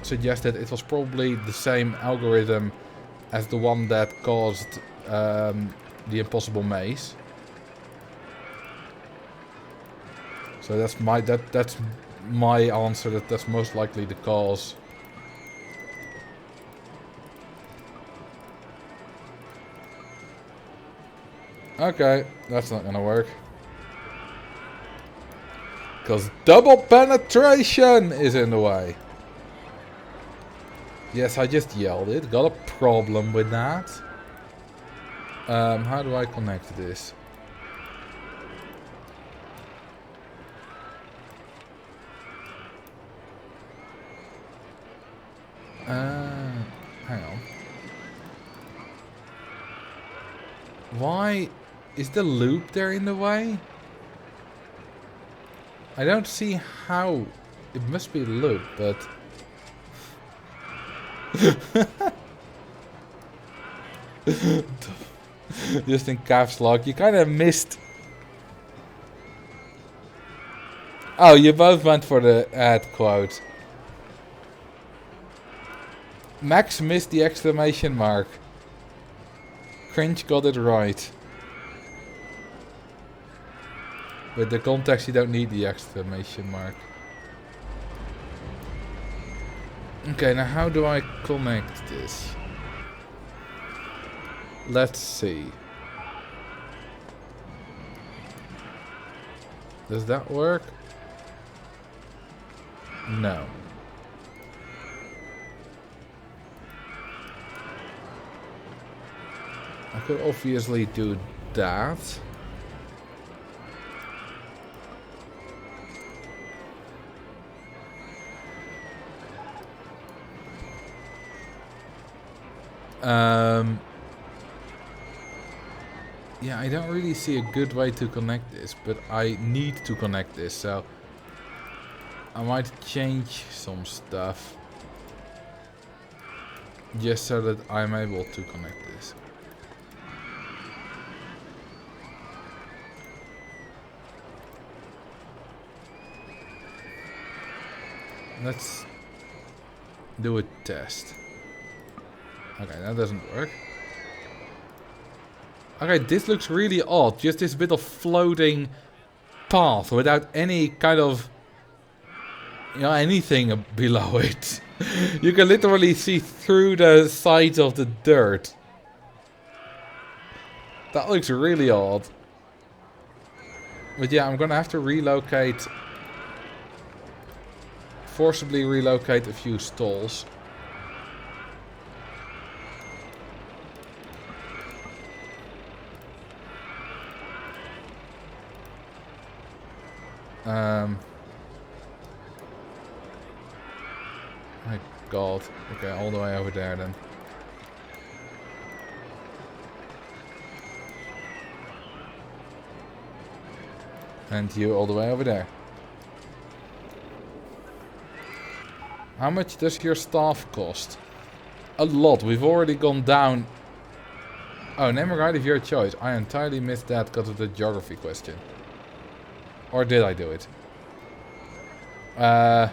S1: suggested it was probably the same algorithm as the one that caused the impossible maze. So that's my answer, that's most likely the cause. Okay, that's not gonna work. Because double penetration is in the way. Yes, I just yelled it. Got a problem with that. How do I connect this? Why is the loop there in the way? I don't see how. It must be a loop, but... Just in caps lock. You kind of missed... Oh, you both went for the ad quote. Max missed the exclamation mark. Cringe got it right. With the context, you don't need the exclamation mark. Okay, now how do I connect this? Let's see. Does that work? No. I could obviously do that. Yeah, I don't really see a good way to connect this, but I need to connect this, so I might change some stuff just so that I'm able to connect this. Let's do a test. Okay, that doesn't work. Okay, this looks really odd. Just this bit of floating path without any kind of, you know, anything below it. You can literally see through the sides of the dirt. That looks really odd. But yeah, I'm gonna have to relocate, forcibly relocate a few stalls. My god. Okay, all the way over there then. And you all the way over there. How much does your staff cost? A lot. We've already gone down. Oh, name a guide of your choice. I entirely missed that because of the geography question. Or did I do it? No,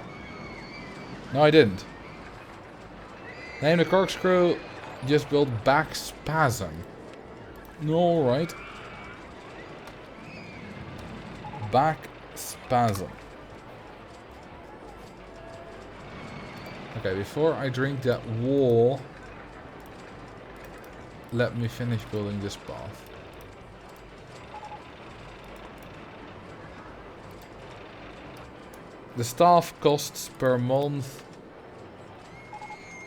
S1: I didn't. Name the corkscrew. Just build back spasm. Alright. Back spasm. Okay, before I drink that wall, let me finish building this path. The staff costs per month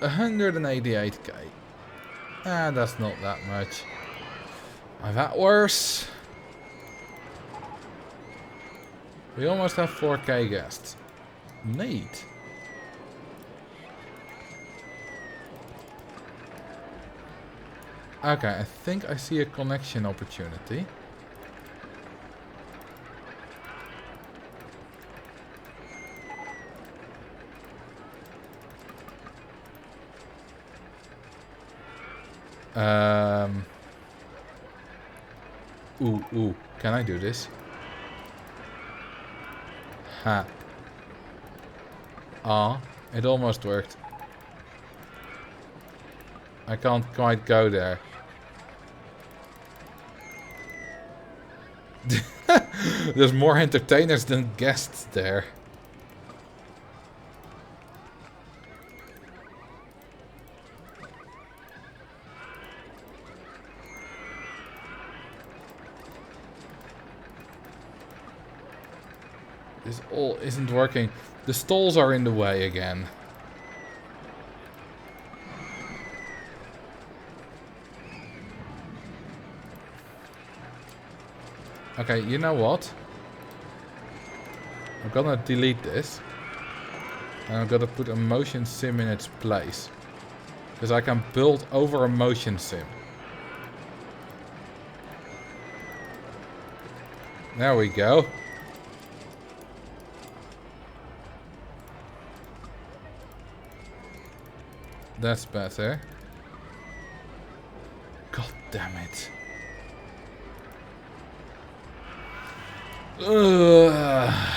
S1: 188k. Ah, that's not that much. I've had worse. We almost have 4k guests. Neat. Okay, I think I see a connection opportunity. Ooh, can I do this? Ha. Ah, it almost worked. I can't quite go there. There's more entertainers than guests there. This all isn't working. The stalls are in the way again. Okay, you know what? I'm gonna delete this. And I'm gonna put a motion sim in its place. Because I can build over a motion sim. There we go. That's better. God damn it. Ugh.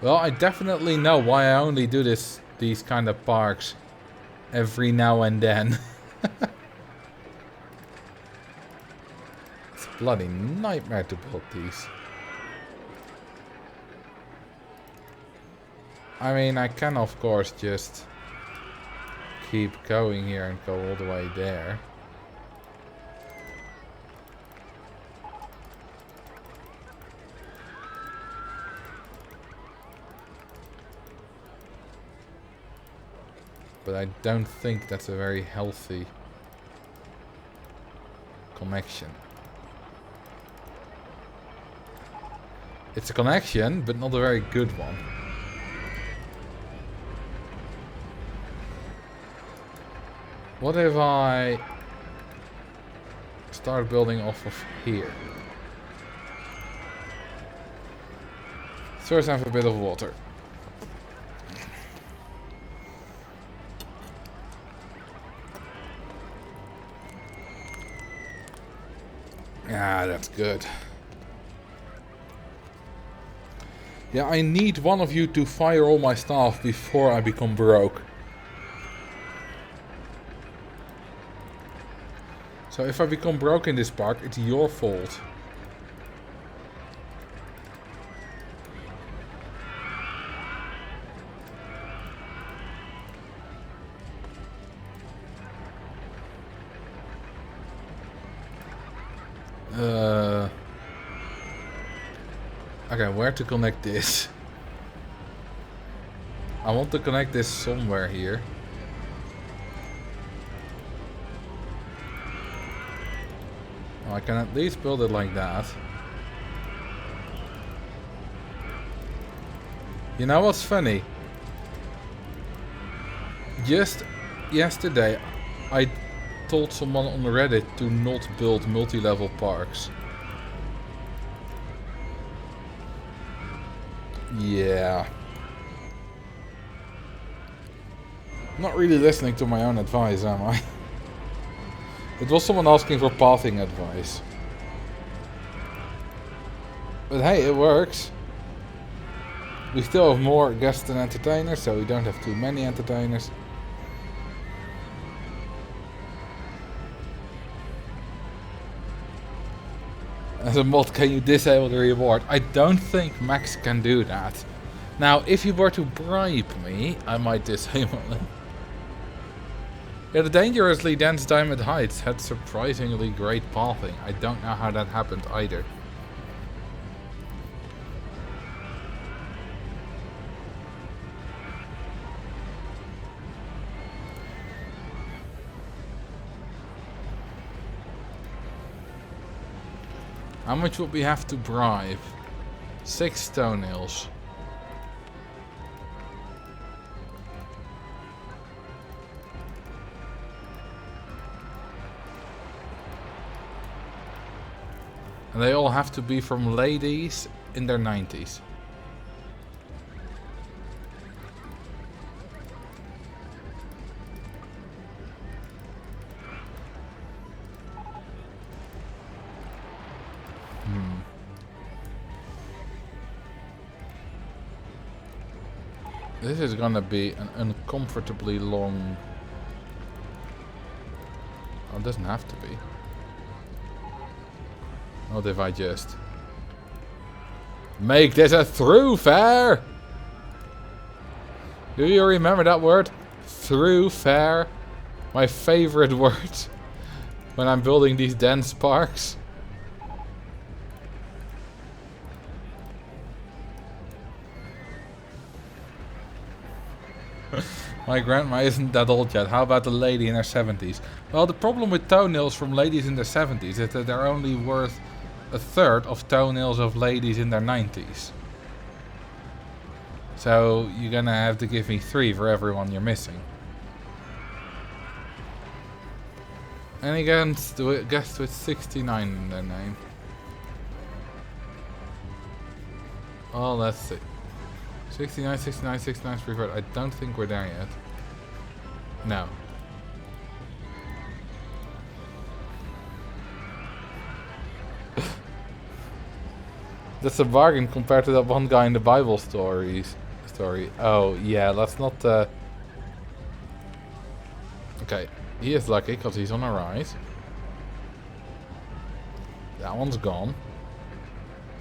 S1: Well, I definitely know why I only do these kind of parks every now and then. It's a bloody nightmare to build these. I mean, I can of course just keep going here and go all the way there. But I don't think that's a very healthy connection. It's a connection, but not a very good one. What if I start building off of here? First, have a bit of water. Ah, that's good. Yeah, I need one of you to fire all my stuff before I become broke. So if I become broke in this park, it's your fault. Okay, where to connect this? I want to connect this somewhere here. Well, I can at least build it like that. You know what's funny? Just yesterday, I told someone on Reddit to not build multi-level parks. Yeah. Not really listening to my own advice, am I? It was someone asking for pathing advice. But hey, it works. We still have more guests than entertainers, so we don't have too many entertainers. As a mod, can you disable the reward? I don't think Max can do that. Now, if you were to bribe me, I might disable it. Yeah, the Dangerously Dense Diamond Heights had surprisingly great pathing. I don't know how that happened either. How much would we have to bribe? 6 toenails. And they all have to be from ladies in their 90s. This is gonna be an uncomfortably long... Oh, it doesn't have to be. What if I just... make this a thoroughfare? Do you remember that word? Thoroughfare? My favorite word when I'm building these dense parks. My grandma isn't that old yet. How about the lady in her 70s? Well, the problem with toenails from ladies in their 70s is that they're only worth a third of toenails of ladies in their 90s. So you're gonna have to give me 3 for everyone you're missing. And against the guest with 69 in their name. Oh, let's see. 69, 69, 69 preferred. I don't think we're there yet. No. That's a bargain compared to that one guy in the Bible story. Oh, yeah, let's not... Okay, he is lucky because he's on a rise. That one's gone.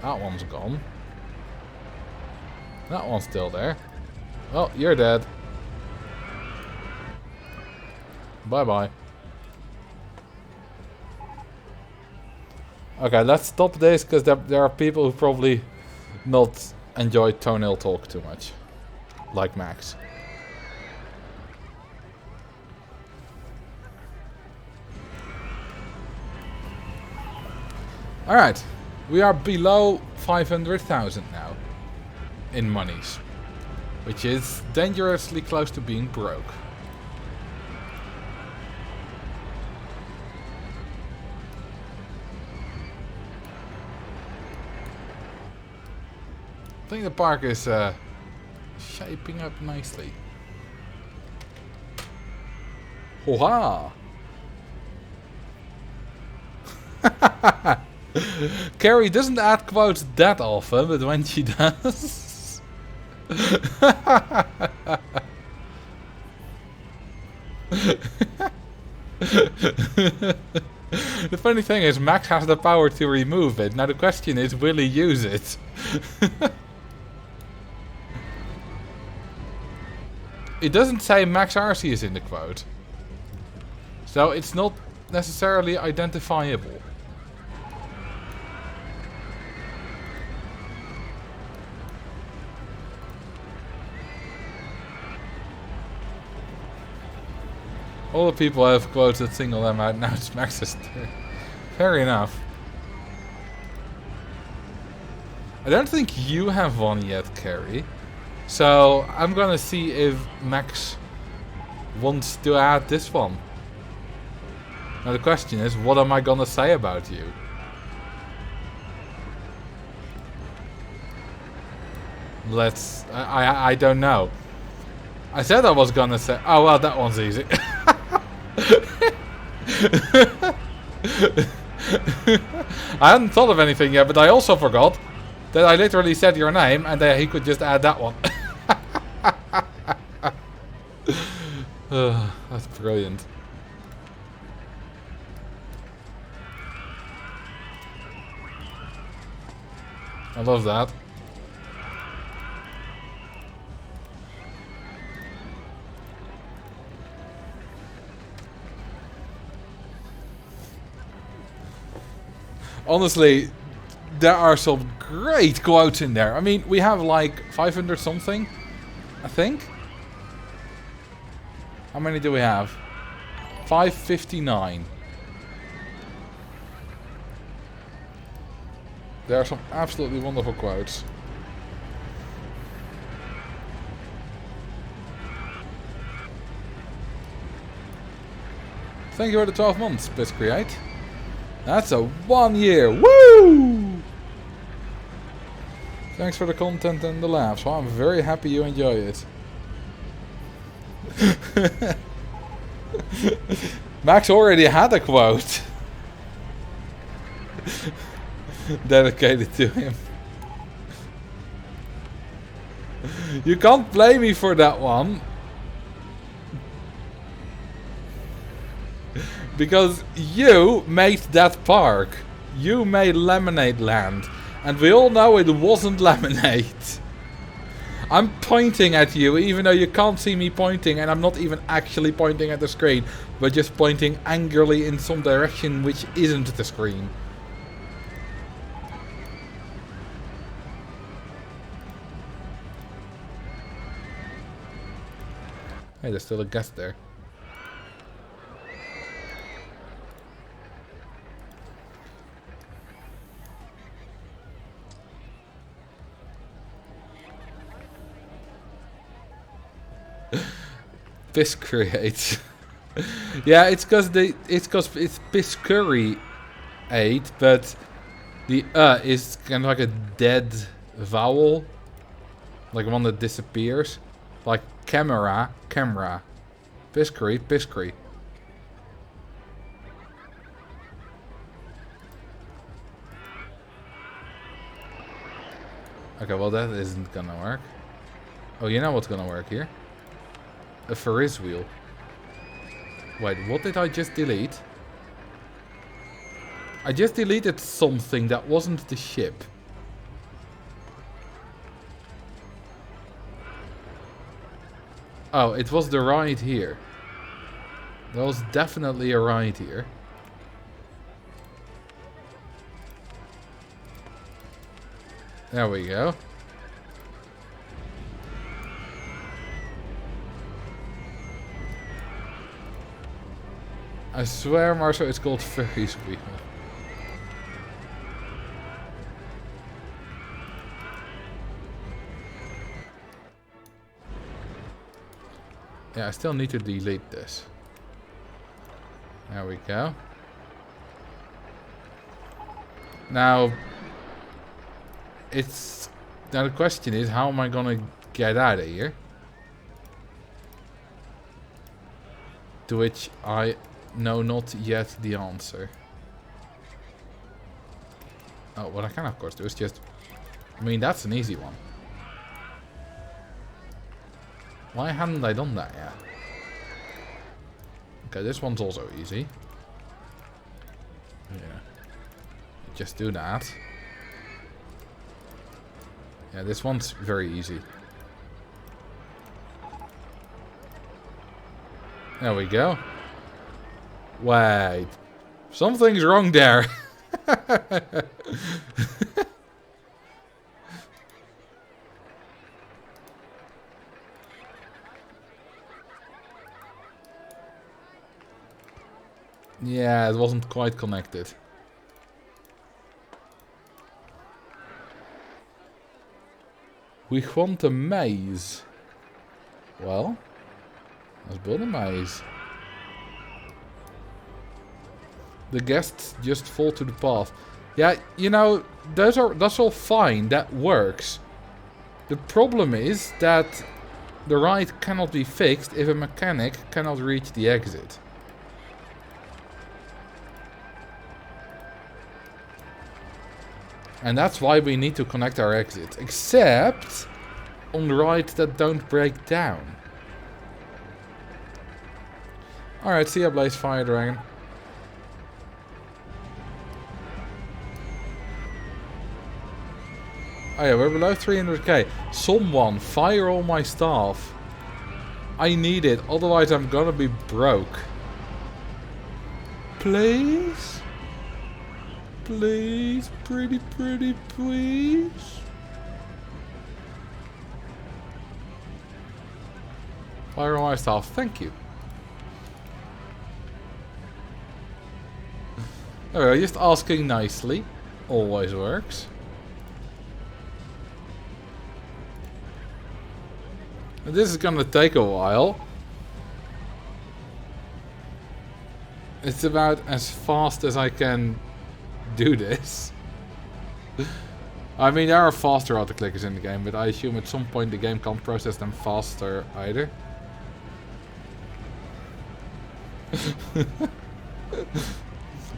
S1: That one's gone. That one's still there. Oh, you're dead. Bye-bye. Okay, let's stop this, because there are people who probably not enjoy toenail talk too much. Like Max. Alright, we are below 500,000 now. In monies. Which is dangerously close to being broke. I think the park is shaping up nicely. Ho-ha! Carrie doesn't add quotes that often, but when she does... The funny thing is, Max has the power to remove it. Now the question is, will he use it? It doesn't say Max Arceus in the quote. So it's not necessarily identifiable. All the people have quotes that single them out. Now it's Max's turn. Fair enough. I don't think you have one yet, Carrie. So I'm gonna see if Max wants to add this one. Now the question is, what am I gonna say about you? Let's... I don't know. I said I was gonna say... Oh well, that one's easy. I hadn't thought of anything yet, but I also forgot that I literally said your name and that he could just add that one. That's brilliant. I love that. Honestly, there are some great quotes in there. I mean, we have like 500 something, I think. How many do we have? 559. There are some absolutely wonderful quotes. Thank you for the 12 months, BizCreate. That's a 1 year. Woo! Thanks for the content and the laughs. Well, I'm very happy you enjoy it. Max already had a quote dedicated to him. You can't blame me for that one. Because you made that park. You made Lemonade Land. And we all know it wasn't lemonade. I'm pointing at you even though you can't see me pointing, and I'm not even actually pointing at the screen, but just pointing angrily in some direction which isn't the screen. Hey, there's still a guest there. Piscuriate. Yeah, it's because it's Piscuriate, but the is kind of like a dead vowel, like one that disappears, like camera. Piscuri. Okay, well that isn't gonna work. Oh, you know what's gonna work here? A Ferris wheel. Wait, what did I just delete? I just deleted something that wasn't the ship. Oh, it was the ride here. There was definitely a ride here. There we go. I swear, Marcel, it's called Ferris wheel. Yeah, I still need to delete this. There we go. Now the question is, how am I gonna get out of here? To which I know not yet the answer. Oh, what I can of course do is just... I mean, that's an easy one. Why hadn't I done that yet? Okay, this one's also easy. Yeah. Just do that. Yeah, this one's very easy. There we go. Wait. Something's wrong there. Yeah, it wasn't quite connected. We want a maze. Well, let's build a maze. The guests just fall to the path. Yeah, you know, that's all fine. That works. The problem is that the ride cannot be fixed if a mechanic cannot reach the exit. And that's why we need to connect our exits. Except on the rides that don't break down. Alright, see ya, Blaze Fire Dragon. Oh yeah, we're below 300k. Someone fire all my stuff. I need it, otherwise I'm gonna be broke. Please? Please, pretty, please. Fire all my stuff, thank you. Alright, just asking nicely. Always works. This is gonna take a while. It's about as fast as I can do this. I mean, there are faster autoclickers in the game, but I assume at some point the game can't process them faster either.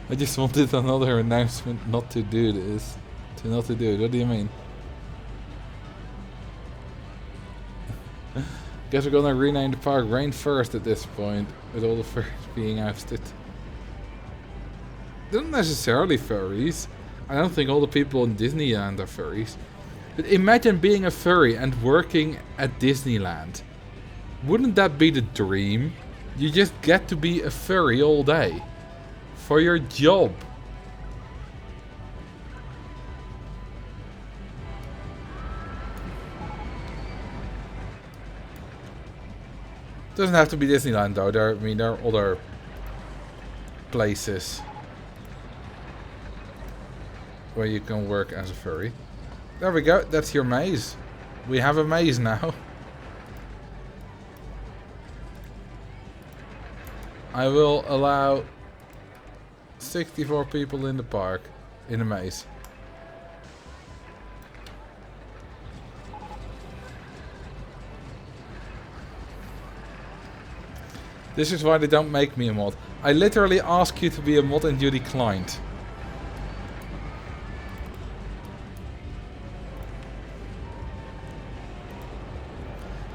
S1: I just wanted another announcement not to do this. Not to do it. What do you mean? Guess we're gonna rename the park Rainforest at this point, with all the furries being ousted. They're not necessarily furries. I don't think all the people in Disneyland are furries. But imagine being a furry and working at Disneyland. Wouldn't that be the dream? You just get to be a furry all day. For your job. Doesn't have to be Disneyland though. There are other places where you can work as a furry. There we go. That's your maze. We have a maze now. I will allow 64 people in the park, in the maze. This is why they don't make me a mod. I literally asked you to be a mod and you declined.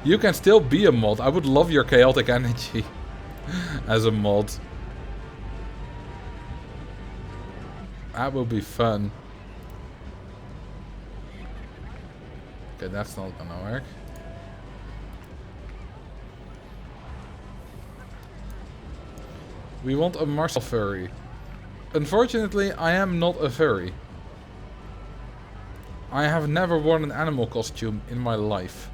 S1: You can still be a mod. I would love your chaotic energy as a mod. That would be fun. Okay, that's not gonna work. We want a Marcel furry. Unfortunately, I am not a furry. I have never worn an animal costume in my life.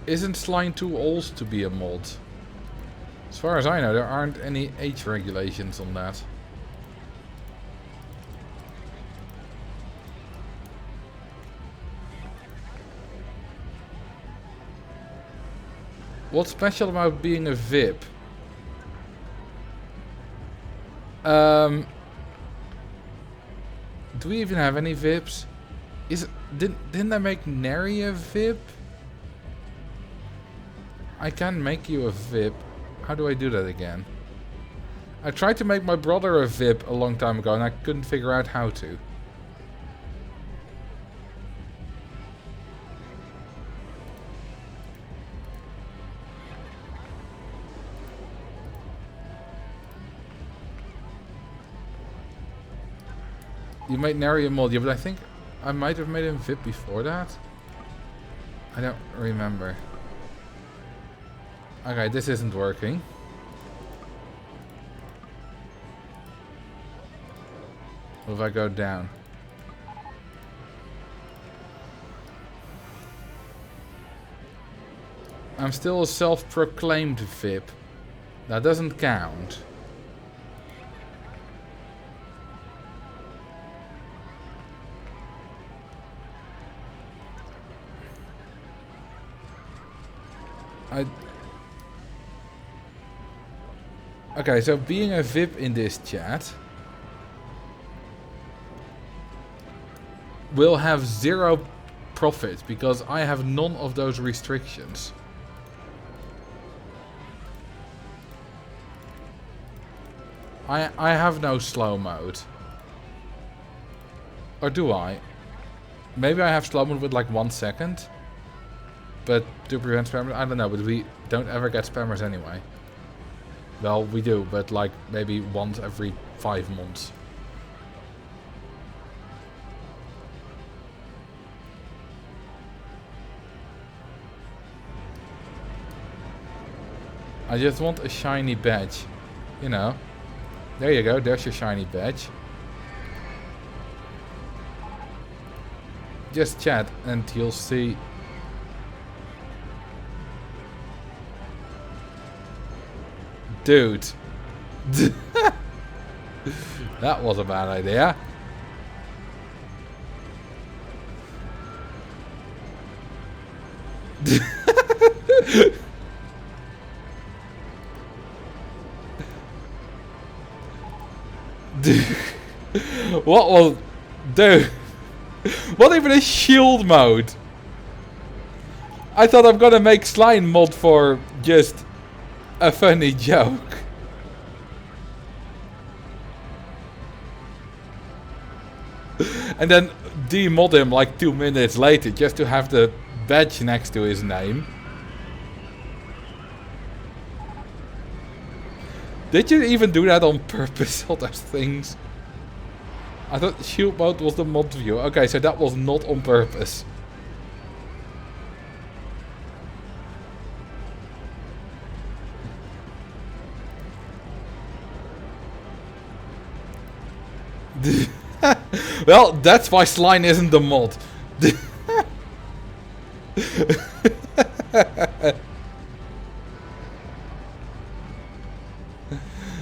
S1: Isn't slime too old to be a mod? As far as I know, there aren't any age regulations on that. What's special about being a VIP? Do we even have any VIPs? Didn't I make Neri a VIP? I can make you a VIP. How do I do that again? I tried to make my brother a VIP a long time ago and I couldn't figure out how to. You made Neri a mod, yeah, but I think I might have made him VIP before that. I don't remember. Okay, this isn't working. What if I go down? I'm still a self-proclaimed VIP. That doesn't count. Okay, so being a VIP in this chat will have 0 profit because I have none of those restrictions. I have no slow mode. Or do I? Maybe I have slow mode with like 1 second. But to prevent spammers, I don't know, but we don't ever get spammers anyway. Well, we do, but like maybe once every 5 months. I just want a shiny badge. You know. There you go, there's your shiny badge. Just chat and you'll see. Dude. That was a bad idea. What was... Dude. What even is shield mode? I thought I'm gonna make slime mod for just a funny joke. And then demod him like 2 minutes later just to have the badge next to his name. Did you even do that on purpose, all those things? I thought shield mode was the mod view. Okay, so that was not on purpose. Well, that's why slime isn't the mod.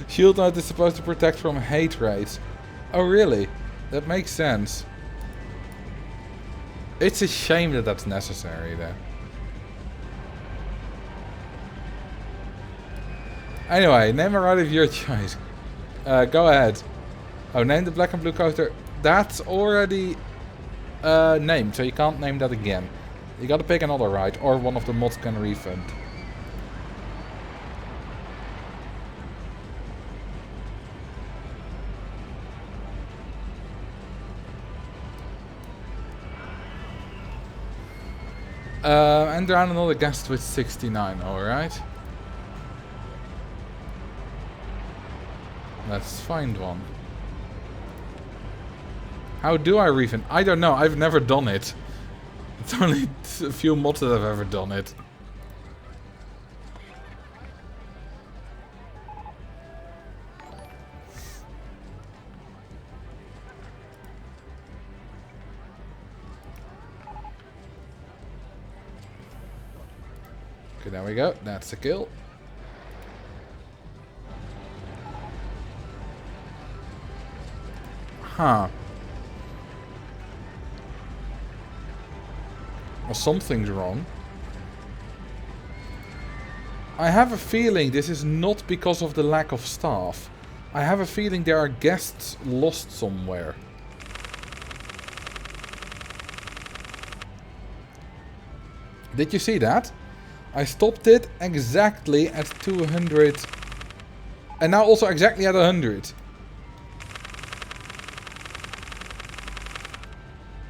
S1: Shield mode is supposed to protect from hate raids. Oh really? That makes sense. It's a shame that that's necessary though. Anyway, name a ride of your choice. Go ahead. Oh, name the black and blue coaster. That's already named, so you can't name that again. You gotta pick another ride, or one of the mods can refund. And drown another guest with 69, alright. Let's find one. How do I refund? I don't know, I've never done it. It's only a few mods that have ever done it. Okay, there we go. That's a kill. Huh. Well, something's wrong. I have a feeling this is not because of the lack of staff. I have a feeling there are guests lost somewhere. Did you see that? I stopped it exactly at 200. And now also exactly at 100.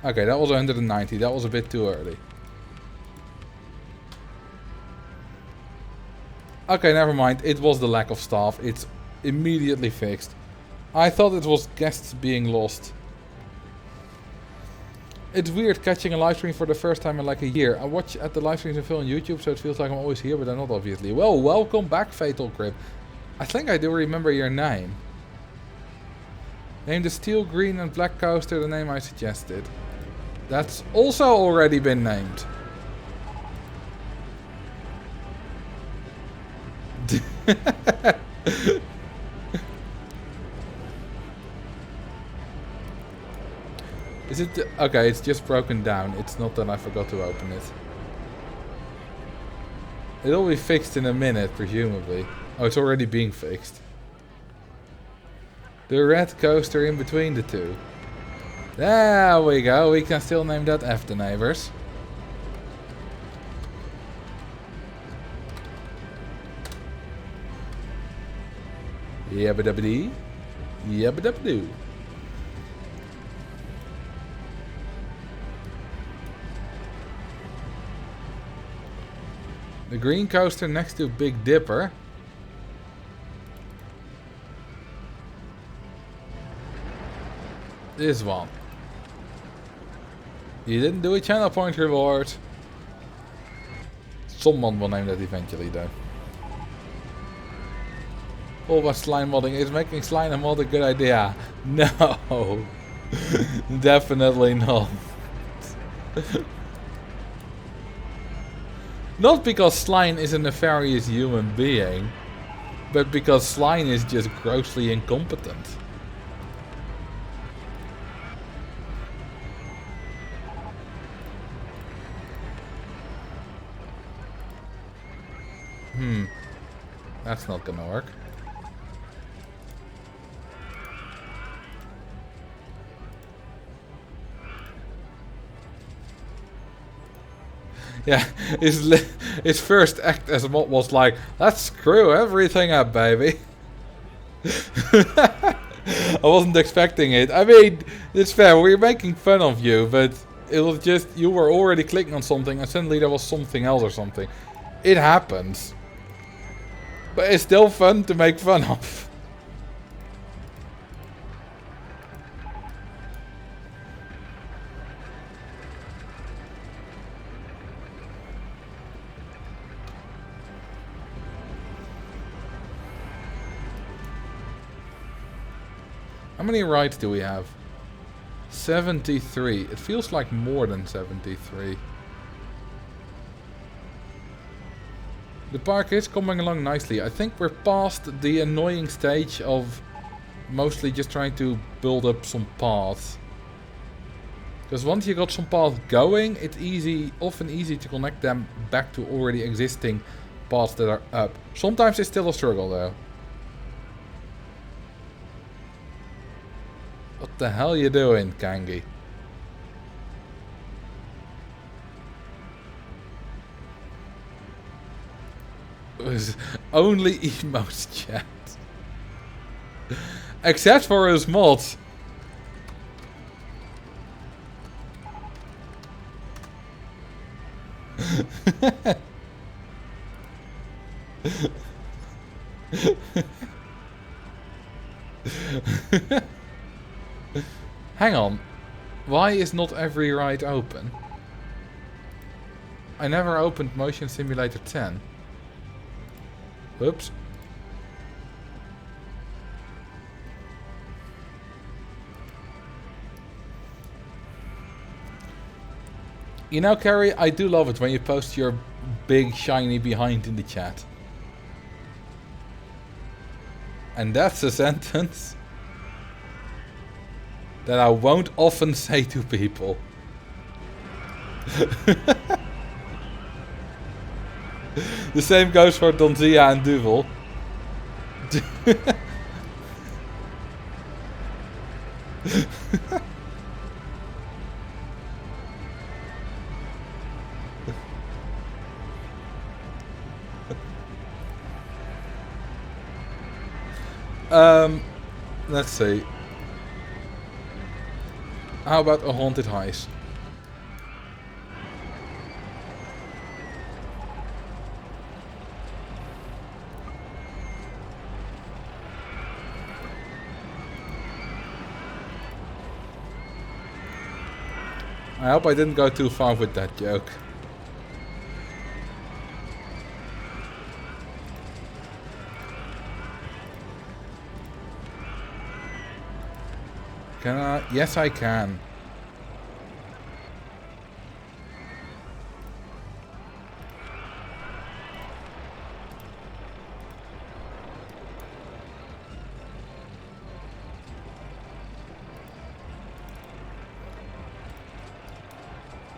S1: Okay, that was 190. That was a bit too early. Okay, never mind. It was the lack of staff. It's immediately fixed. I thought it was guests being lost. It's weird catching a live stream for the first time in like a year. I watch at the live streams and film on YouTube, so it feels like I'm always here, but I'm not, obviously. Well, welcome back, Fatal Grip. I think I do remember your name. Name the steel, green and black coaster the name I suggested. That's also already been named. Is it... Okay, it's just broken down. It's not that I forgot to open it. It'll be fixed in a minute, presumably. Oh, it's already being fixed. The red coaster in between the two. There we go. We can still name that after neighbors. Yabba-dabba-dee. Yabba-dabba-doo. The green coaster next to Big Dipper. This one. You didn't do a channel point reward. Someone will name that eventually though. All about slime modding. Is making slime and mod a good idea? No. Definitely not. Not because Slime is a nefarious human being, but because Slime is just grossly incompetent. That's not gonna work. Yeah, his first act as a mod was like, let's screw everything up, baby. I wasn't expecting it. I mean, it's fair, we're making fun of you, but it was just, you were already clicking on something and suddenly there was something else or something. It happens. But it's still fun to make fun of. How many rides do we have? 73. It feels like more than 73. The park is coming along nicely. I think we're past the annoying stage of mostly just trying to build up some paths. Because once you got some paths going, it's often easy to connect them back to already existing paths that are up. Sometimes it's still a struggle though. What the hell you doing, Kangi? It was only emotes chat. Except for his mods. Hang on. Why is not every ride open? I never opened Motion Simulator 10. Oops. You know, Carrie, I do love it when you post your big shiny behind in the chat. And that's a sentence that I won't often say to people. The same goes for Donzia and Duvel. Let's see. How about a haunted heist? I hope I didn't go too far with that joke. Can I? Yes, I can.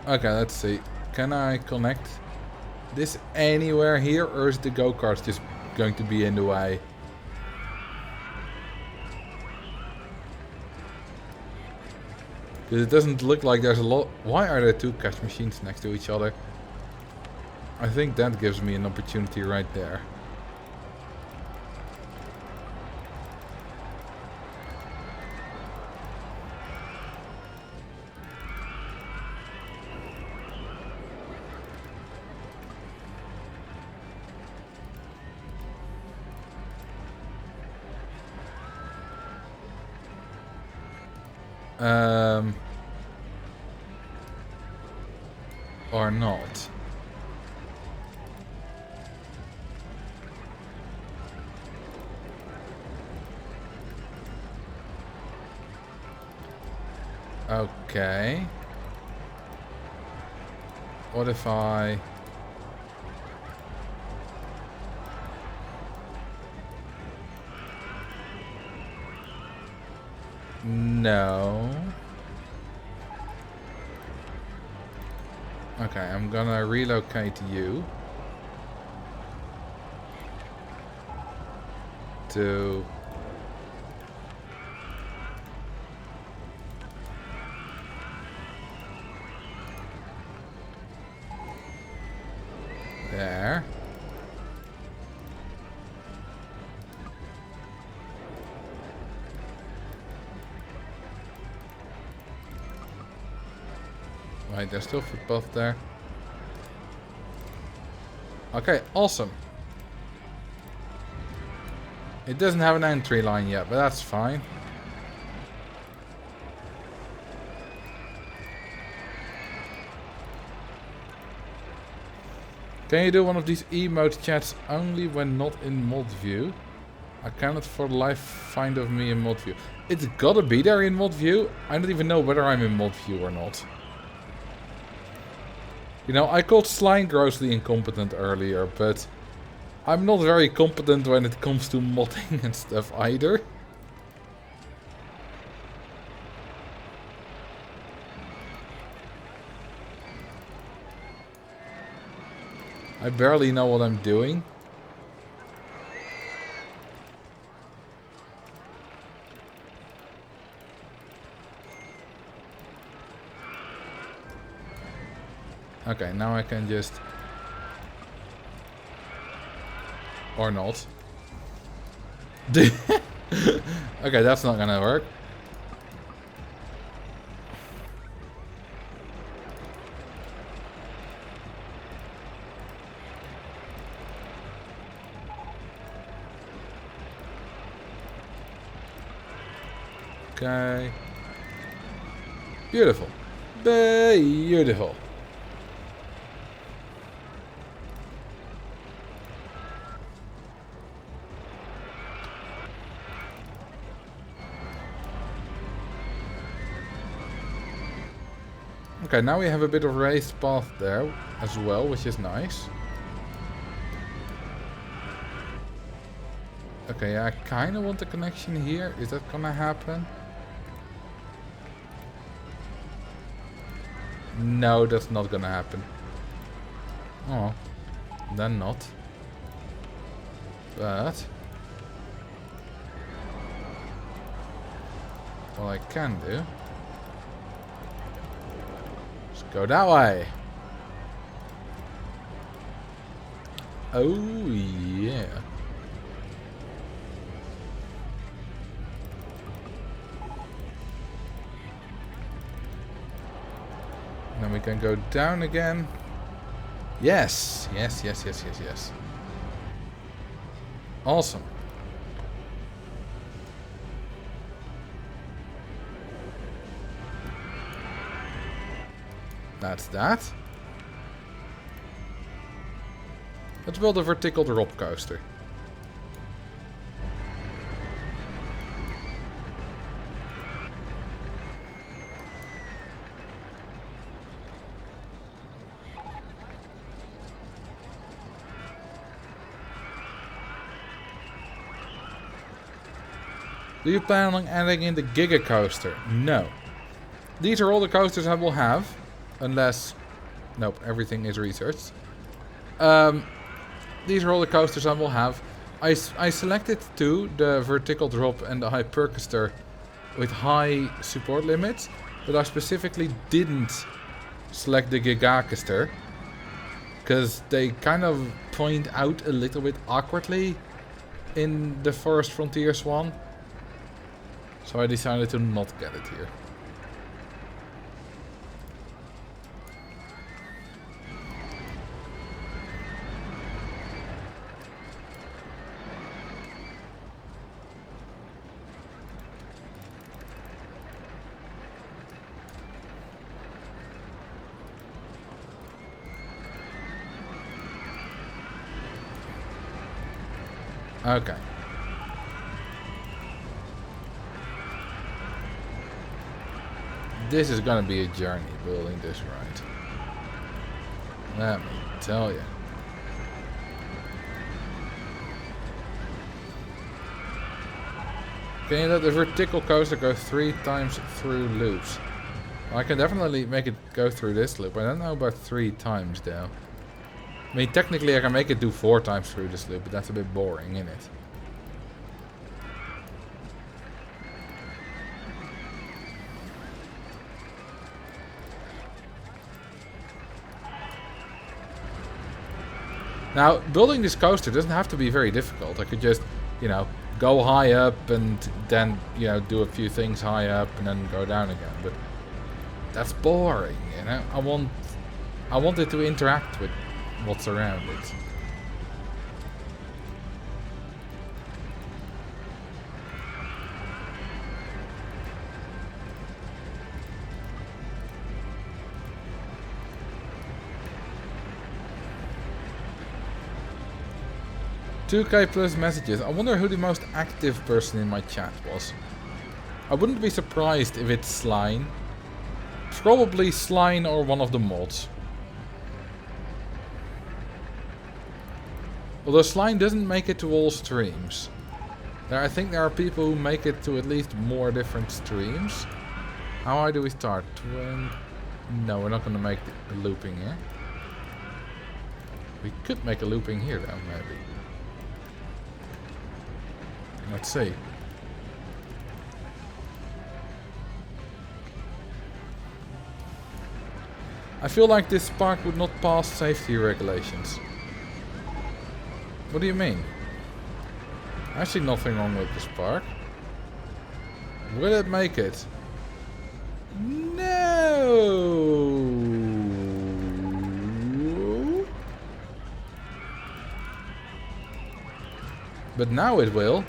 S1: Okay, let's see. Can I connect this anywhere here, or is the go-kart just going to be in the way? Because it doesn't look like there's a lot. Why are there two cash machines next to each other? I think that gives me an opportunity right there. Or not. Okay. What if I... No. Okay, I'm gonna relocate you to there. Right, there's still footpath there. Okay, awesome. It doesn't have an entry line yet, but that's fine. Can you do one of these emote chats only when not in mod view? I cannot for the life find of me in mod view. It's gotta be there in mod view. I don't even know whether I'm in mod view or not. You know, I called Slime grossly incompetent earlier, but I'm not very competent when it comes to modding and stuff either. I barely know what I'm doing. Okay, now I can just... Or not. Okay, that's not gonna work. Okay. Beautiful. Beautiful. Okay, now we have a bit of raised path there as well, which is nice. Okay, I kind of want a connection here. Is that gonna happen? No, that's not gonna happen. Oh, then not. But what I can do is go that way. Oh yeah. Then we can go down again. Yes, yes, yes, yes, yes, yes. Awesome. That's that. Let's build a vertical drop coaster. Do you plan on adding in the Giga Coaster? No. These are all the coasters I will have. Unless... Nope, everything is researched. These are all the coasters I will have. I selected two, the vertical drop and the hypercoaster with high support limits. But I specifically didn't select the Gigacoaster. Because they kind of point out a little bit awkwardly in the Forest Frontiers one. So I decided to not get it here. Okay. This is gonna be a journey building this ride. Let me tell you. Can you let the vertical coaster go 3 times through loops? Well, I can definitely make it go through this loop. I don't know about 3 times though. I mean, technically I can make it do 4 times through this loop, but that's a bit boring, isn't it? Now, building this coaster doesn't have to be very difficult. I could just, you know, go high up and then, you know, do a few things high up and then go down again. But that's boring, you know? I want it to interact with what's around it. $2K plus messages. I wonder who the most active person in my chat was. I wouldn't be surprised if it's Slime. Probably Slime or one of the mods. Although Slime doesn't make it to all streams. I think there are people who make it to at least more different streams. How high do we start? No, we're not going to make the looping here. We could make a looping here though, maybe. Let's see. I feel like this park would not pass safety regulations. What do you mean? I see nothing wrong with this park. Will it make it? No. But now it will.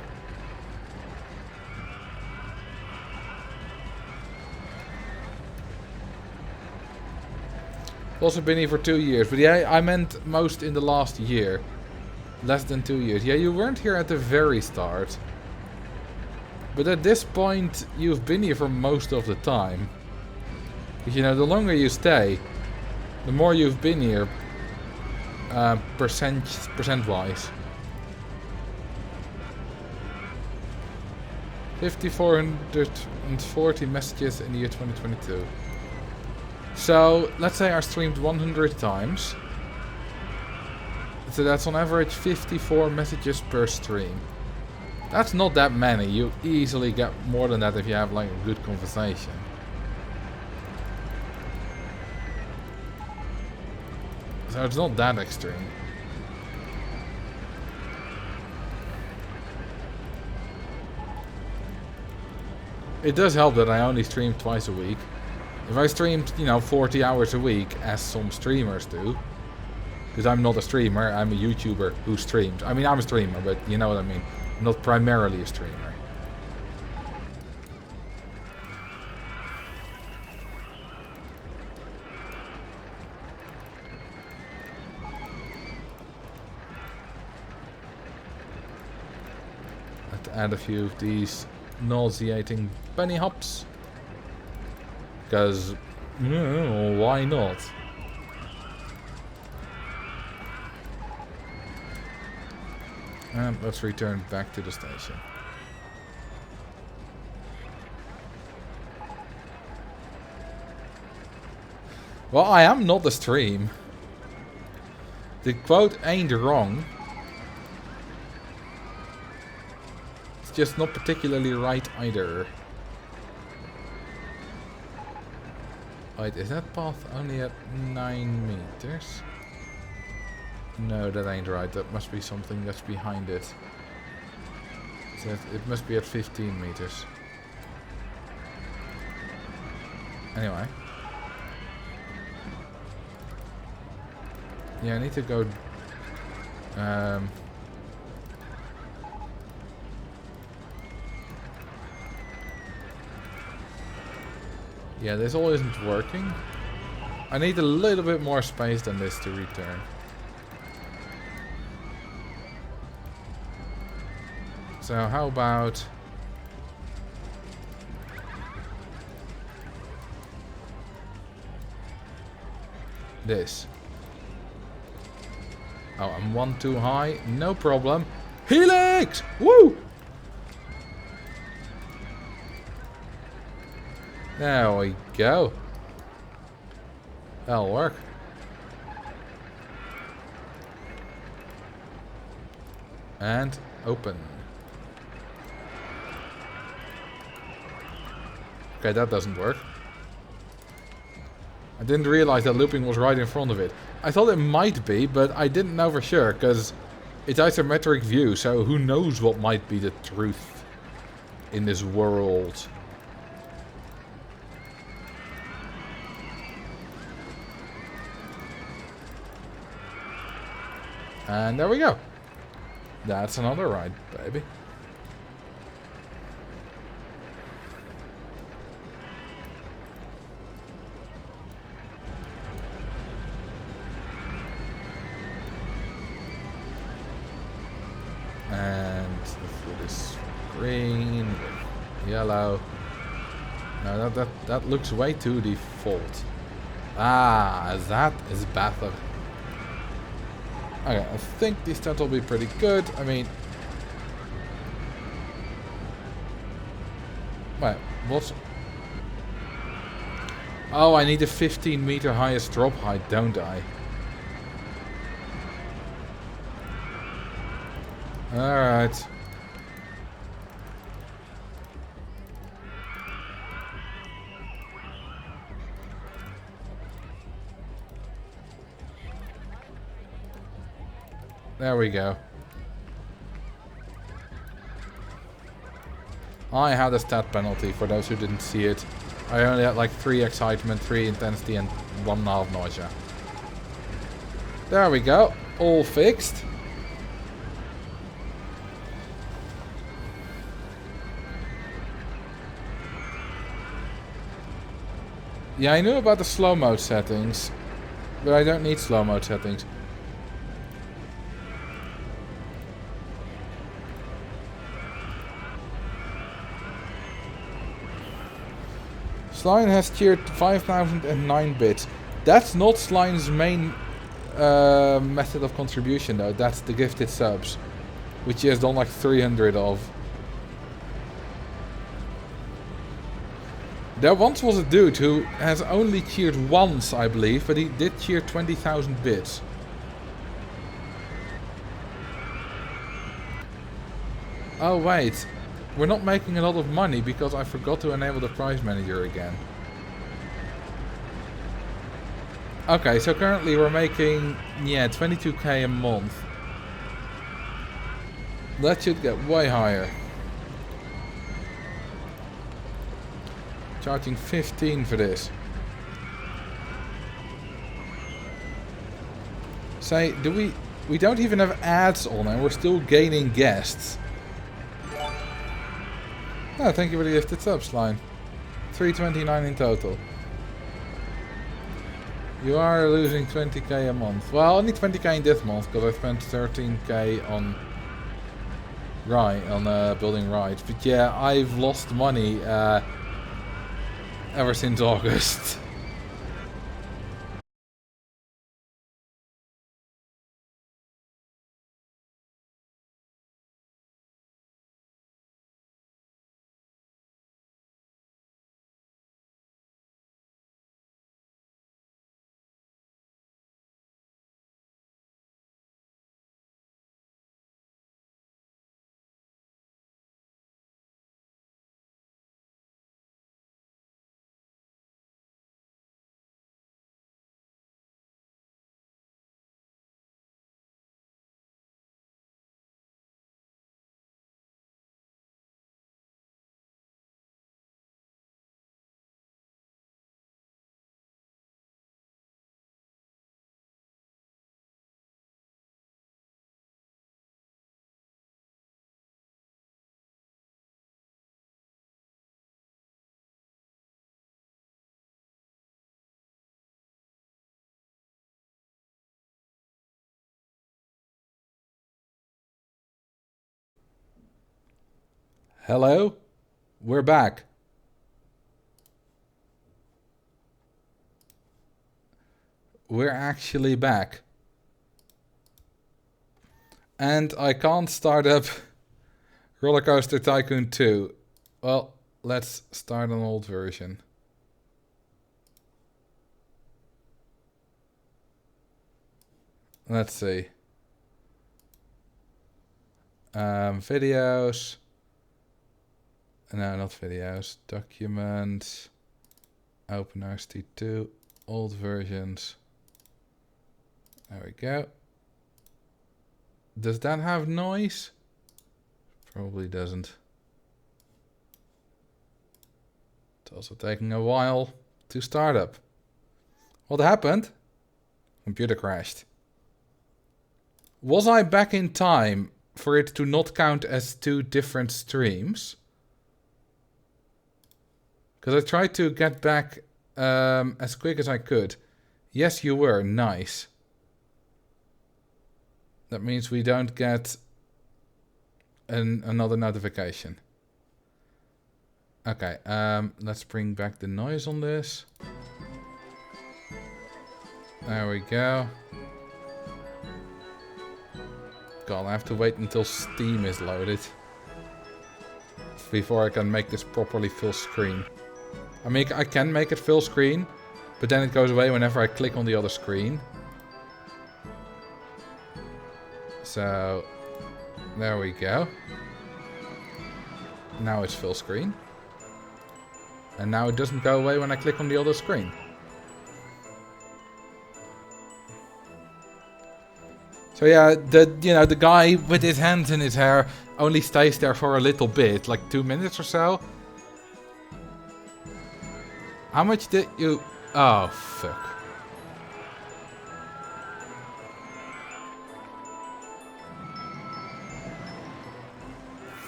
S1: Also been here for 2 years, but yeah, I meant most in the last year. Less than 2 years. Yeah, you weren't here at the very start. But at this point, you've been here for most of the time. Because, you know, the longer you stay, the more you've been here, percent-wise. 5,440 messages in the year 2022. So, let's say I streamed 100 times. So that's on average 54 messages per stream. That's not that many. You easily get more than that if you have like a good conversation. So it's not that extreme. It does help that I only stream twice a week. If I streamed, you know, 40 hours a week, as some streamers do, because I'm not a streamer, I'm a YouTuber who streams. I mean, I'm a streamer, but you know what I mean. I'm not primarily a streamer. Let's add a few of these nauseating bunny hops. Because, why not? And let's return back to the station. Well, I am not the stream. The quote ain't wrong. It's just not particularly right either. Wait, is that path only at 9 meters? No, that ain't right. That must be something that's behind it. So it must be at 15 meters. Anyway. Yeah, I need to go... yeah, this all isn't working. I need a little bit more space than this to return. So how about... this? Oh, I'm one too high. No problem. Helix! Woo! There we go. That'll work. And open. Okay, that doesn't work. I didn't realize that looping was right in front of it. I thought it might be, but I didn't know for sure, because it's isometric view, so who knows what might be the truth in this world. And there we go. That's another ride, baby. And the food is green, yellow. No, that looks way too default. Ah, that is better. Okay, I think this stats will be pretty good. I mean... wait, what? Oh, I need a 15 meter highest drop height, don't I? Alright. There we go. I had a stat penalty for those who didn't see it. I only had like 3 excitement, 3 intensity and 1.5 nausea. There we go. All fixed. Yeah, I knew about the slow mode settings, but I don't need slow mode settings. Slime has tiered 5009 bits. That's not Slime's main method of contribution though. That's the gifted subs, which he has done like 300 of. There once was a dude who has only cheered once, I believe, but he did cheer 20,000 bits. Oh wait, we're not making a lot of money because I forgot to enable the prize manager again. Okay, so currently we're making, yeah, 22k a month. That should get way higher. Charging 15 for this. Say, we don't even have ads on and we're still gaining guests. Oh, thank you for the gifted subs line. 329 in total. You are losing 20k a month. Well, only 20k in this month because I spent 13k on building rides. But yeah, I've lost money ever since August. Hello? We're back. We're actually back. And I can't start up Roller Coaster Tycoon 2. Well, let's start an old version. Let's see. Videos. No, not videos. Documents. Open RST2. Old versions. There we go. Does that have noise? Probably doesn't. It's also taking a while to start up. What happened? Computer crashed. Was I back in time for it to not count as 2 different streams? Because I tried to get back as quick as I could. Yes, you were. Nice. That means we don't get another notification. Okay, let's bring back the noise on this. There we go. God, I have to wait until Steam is loaded before I can make this properly full screen. I mean, I can make it full screen, but then it goes away whenever I click on the other screen. So, There we go. Now it's full screen. And now it doesn't go away when I click on the other screen. So yeah, the guy with his hands in his hair only stays there for a little bit, like 2 minutes or so. How much did you... Oh, fuck.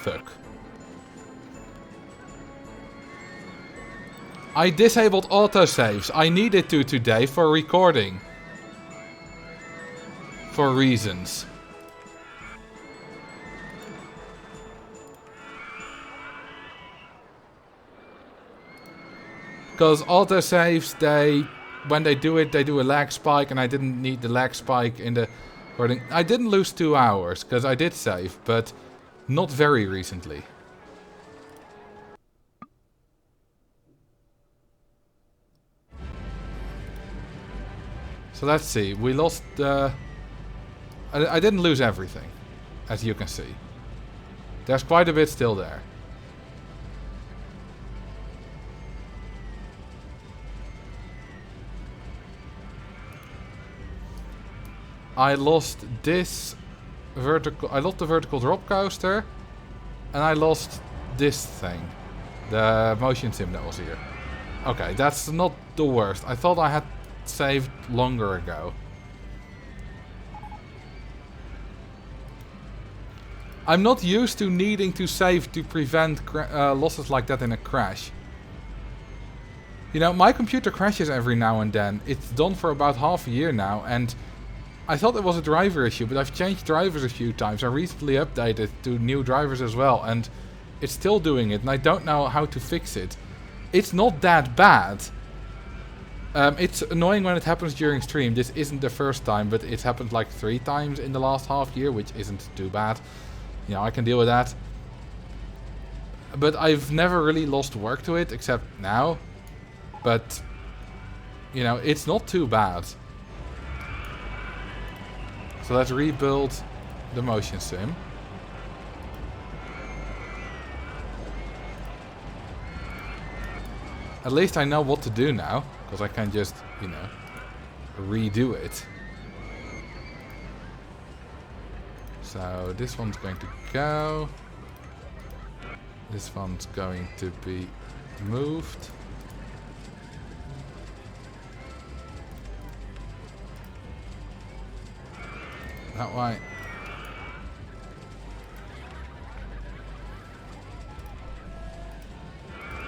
S1: Fuck. I disabled autosaves. I needed to today for recording. For reasons. Because autosaves, when they do it, they do a lag spike, and I didn't need the lag spike in the recording. I didn't lose 2 hours, because I did save, but not very recently. So let's see, we lost I didn't lose everything, as you can see. There's quite a bit still there. I lost this I lost the vertical drop coaster, and I lost this thing. The motion sim that was here. Okay, that's not the worst. I thought I had saved longer ago. I'm not used to needing to save to prevent losses like that in a crash. You know, my computer crashes every now and then. It's done for about half a year now, and I thought it was a driver issue, but I've changed drivers a few times. I recently updated to new drivers as well, and it's still doing it, and I don't know how to fix it. It's not that bad. It's annoying when it happens during stream. This isn't the first time, but it's happened like 3 times in the last half year, which isn't too bad. You know, I can deal with that. But I've never really lost work to it, except now. But, you know, it's not too bad. So let's rebuild the motion sim. At least I know what to do now, because I can just, you know, redo it. So this one's going to go. This one's going to be moved. That way.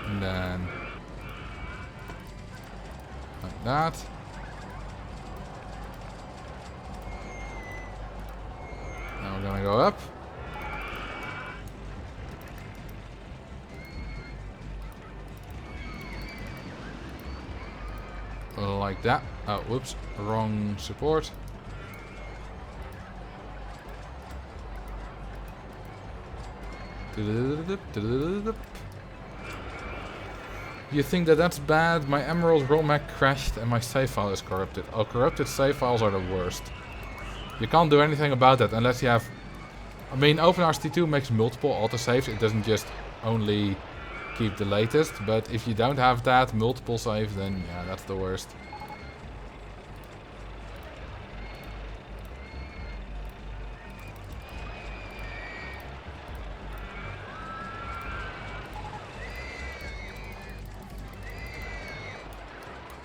S1: And then like that. Now we're gonna go up. Like that. Oh, whoops. Wrong support. You think that that's bad? My Emerald ROM hack crashed and my save file is corrupted. Oh, corrupted save files are the worst. You can't do anything about that unless you have... I mean, OpenRCT2 makes multiple autosaves. It doesn't just only keep the latest. But if you don't have that, multiple saves, then yeah, that's the worst.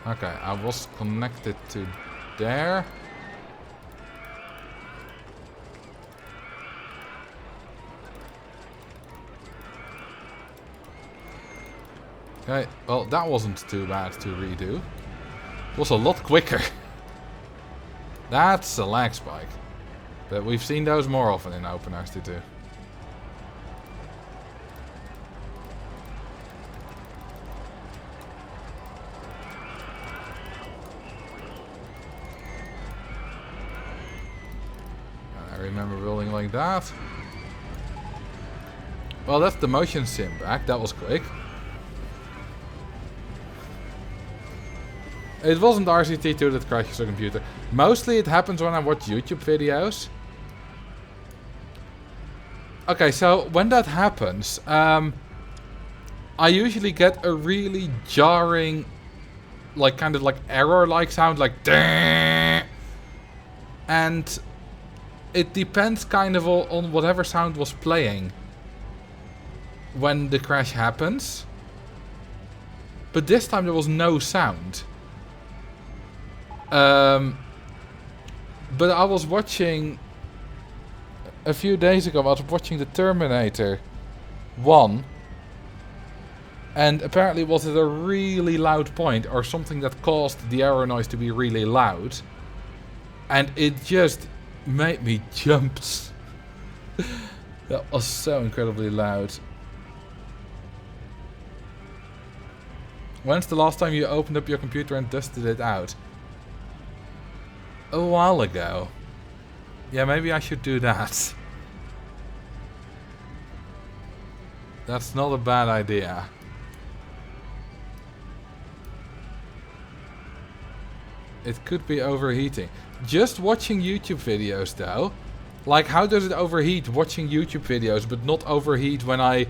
S1: Okay, I was connected to there. Okay, well that wasn't too bad to redo. It was a lot quicker. That's a lag spike. But we've seen those more often in OpenRCT2. I remember building like that. Well, that's the motion sim back. That was quick. It wasn't RCT2 that crashes the computer. Mostly it happens when I watch YouTube videos. Okay, so when that happens, I usually get a really jarring, like kind of like error-like sound, like "Ding!" And it depends kind of on whatever sound was playing when the crash happens. But this time there was no sound. But I was watching a few days ago. I was watching the Terminator 1. And apparently it was at a really loud point, or something that caused the error noise to be really loud. And it just made me jump. That was so incredibly loud. When's the last time you opened up your computer and dusted it out? A while ago. Yeah, maybe I should do that. That's not a bad idea. It could be overheating. Just watching YouTube videos though. Like, how does it overheat watching YouTube videos but not overheat when I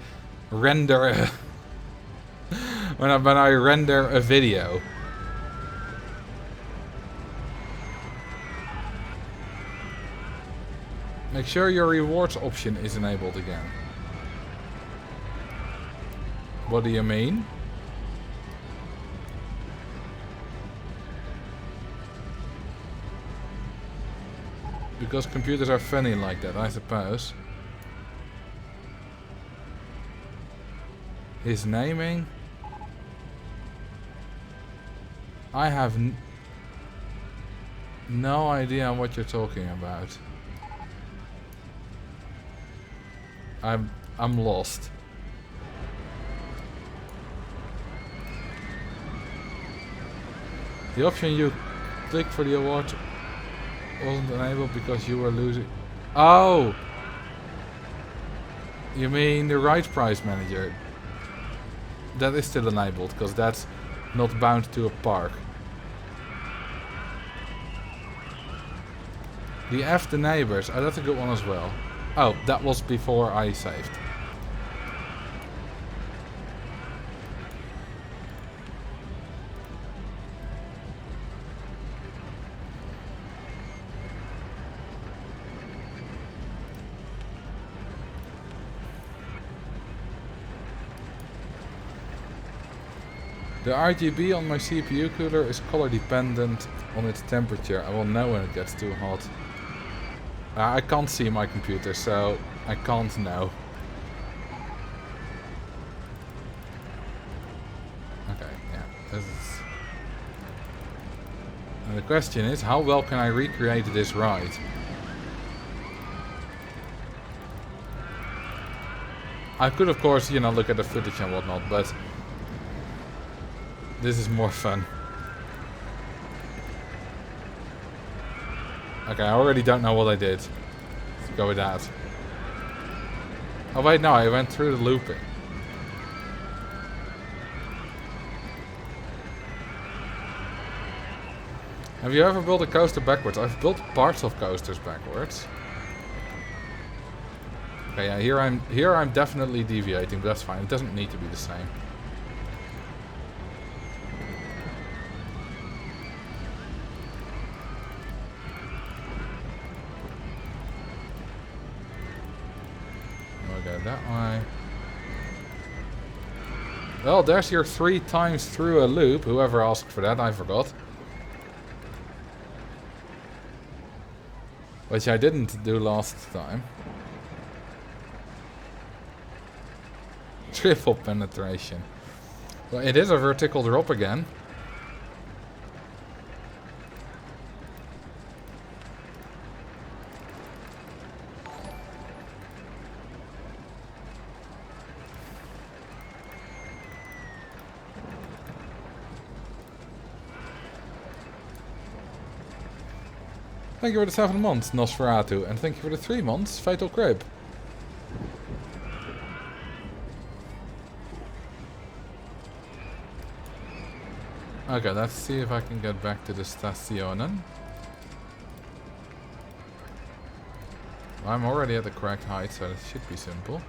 S1: render a when I render a video? Make sure your rewards option is enabled again. What do you mean? Because computers are funny like that, I suppose. His naming? I have no idea what you're talking about. I'm lost. The option you click for the award wasn't enabled because you were losing. Oh! You mean the right price manager? That is still enabled because that's not bound to a park. The F the neighbors. Oh, that's a good one as well. Oh, that was before I saved. The RGB on my CPU cooler is color dependent on its temperature. I will know when it gets too hot. I can't see my computer, so I can't know. Okay, yeah. This is... And the question is, how well can I recreate this ride? I could, of course, you know, look at the footage and whatnot, but this is more fun. Okay, I already don't know what I did. Let's go with that. Oh wait, no, I went through the looping. Have you ever built a coaster backwards? I've built parts of coasters backwards. Okay, yeah, here I'm definitely deviating, but that's fine. It doesn't need to be the same. That way. Well, there's your 3 times through a loop. Whoever asked for that, I forgot. Which I didn't do last time. Triple penetration. Well, it is a vertical drop again. Thank you for the 7 months, Nosferatu, and thank you for the 3 months, Fatal Crib. Okay, let's see if I can get back to the Stationen. I'm already at the correct height, so that should be simple.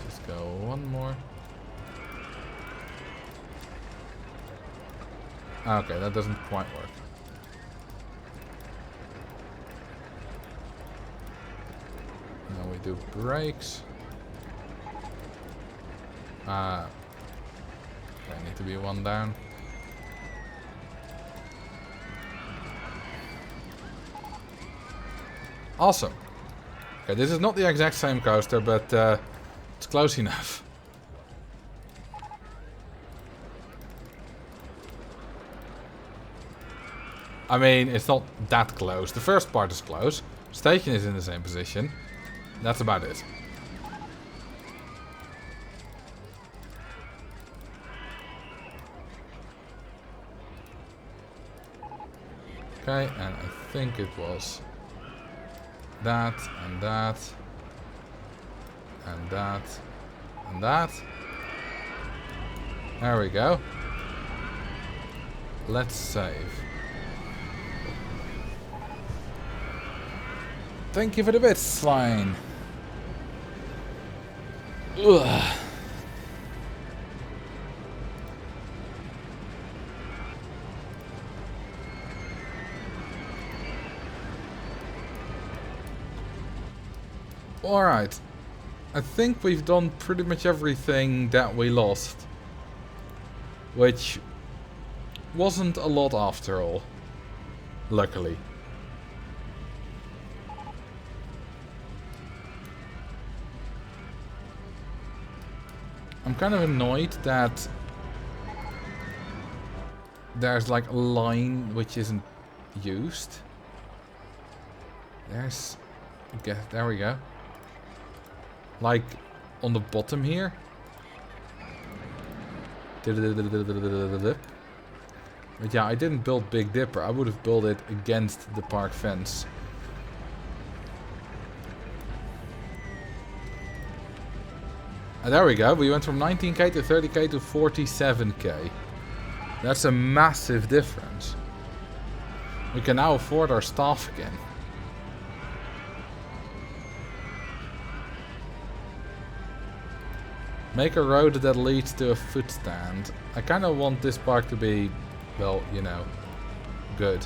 S1: Just go one more. Okay, that doesn't quite work. Now we do brakes. I need to be one down. Awesome. Okay, this is not the exact same coaster, but it's close enough. I mean, it's not that close. The first part is close. Station is in the same position. That's about it. Okay, and I think it was that, and that, and that, and that. There we go. Let's save. Thank you for the bits, fine. Ugh. Alright. I think we've done pretty much everything that we lost. Which wasn't a lot after all. Luckily. I'm kind of annoyed that there's like a line which isn't used. There we go. Like on the bottom here. But yeah, I didn't build Big Dipper. I would have built it against the park fence. And there we go. We went from 19k to 30k to 47k. That's a massive difference. We can now afford our staff again. Make a road that leads to a food stand. I kind of want this park to be, well, you know, good.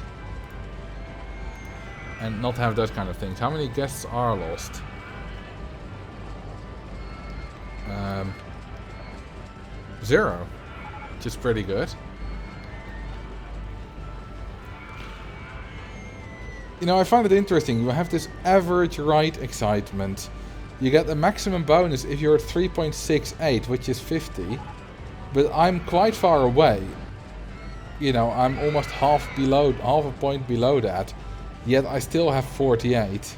S1: And not have those kind of things. How many guests are lost? 0. Which is pretty good. You know, I find it interesting. You have this average ride excitement. You get the maximum bonus if you're at 3.68, which is 50. But I'm quite far away. You know, I'm almost half a point below that. Yet I still have 48.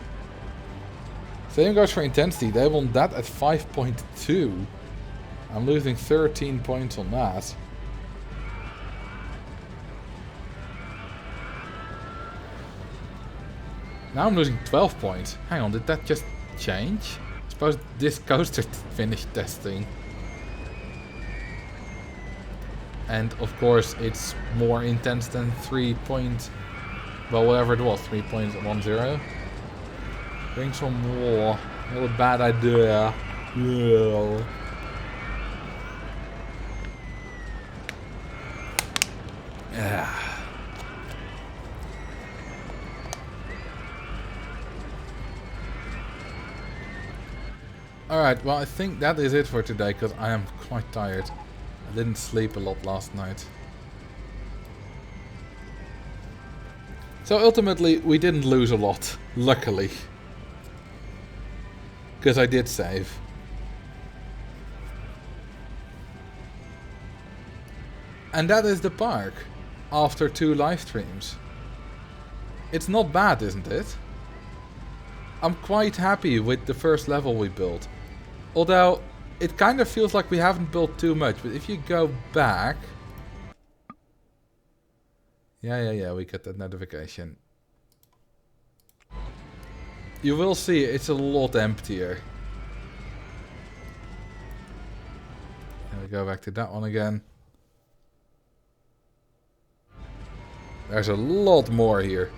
S1: Same goes for intensity. They want that at 5.2. I'm losing 13 points on that. Now I'm losing 12 points. Hang on, did that just change? I suppose this coaster finished testing. And of course it's more intense than 3 point... Well, whatever it was, 3.10. Bring some more. What a bad idea. Yeah. Yeah. Alright, well I think that is it for today, because I am quite tired. I didn't sleep a lot last night. So ultimately, we didn't lose a lot, luckily. Because I did save. And that is the park, after 2 live streams. It's not bad, isn't it? I'm quite happy with the first level we built. Although, it kind of feels like we haven't built too much, but if you go back... Yeah, we get that notification. You will see it's a lot emptier. And we go back to that one again. There's a lot more here.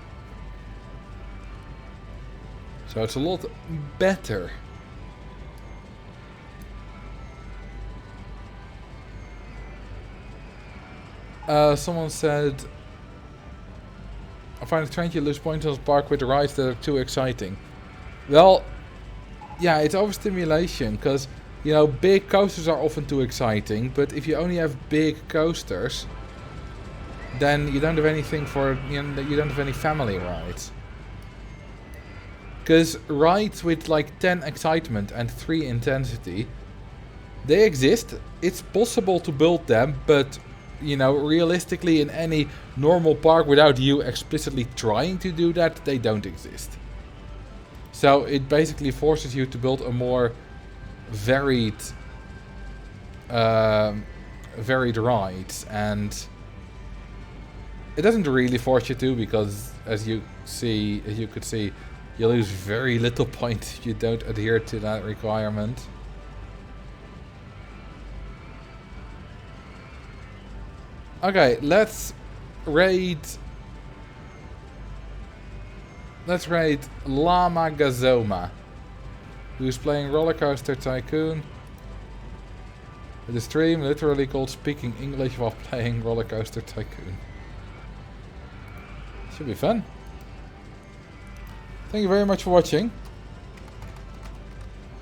S1: So it's a lot better. Someone said, I find it strange you lose points on the park with rides that are too exciting. Well, yeah, it's overstimulation, because, you know, big coasters are often too exciting, but if you only have big coasters, then you don't have anything for, you know, you don't have any family rides. Because rides with like 10 excitement and 3 intensity, they exist. It's possible to build them, but, you know, realistically in any normal park without you explicitly trying to do that, they don't exist. So it basically forces you to build a more varied ride, and it doesn't really force you to, because as you could see, you lose very little points if you don't adhere to that requirement. Okay, let's raid Lama Gazoma, who's playing Roller Coaster Tycoon. The stream literally called Speaking English while playing Roller Coaster Tycoon. Should be fun. Thank you very much for watching.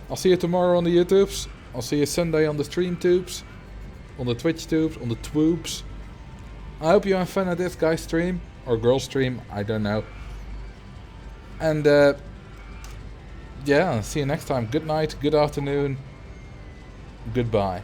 S1: I'll see you tomorrow on the YouTubes. I'll see you Sunday on the stream tubes, on the Twitch tubes, on the twoobs. I hope you have fun at this guy's stream, or girl stream, I don't know. And yeah, see you next time. Good night, good afternoon, goodbye.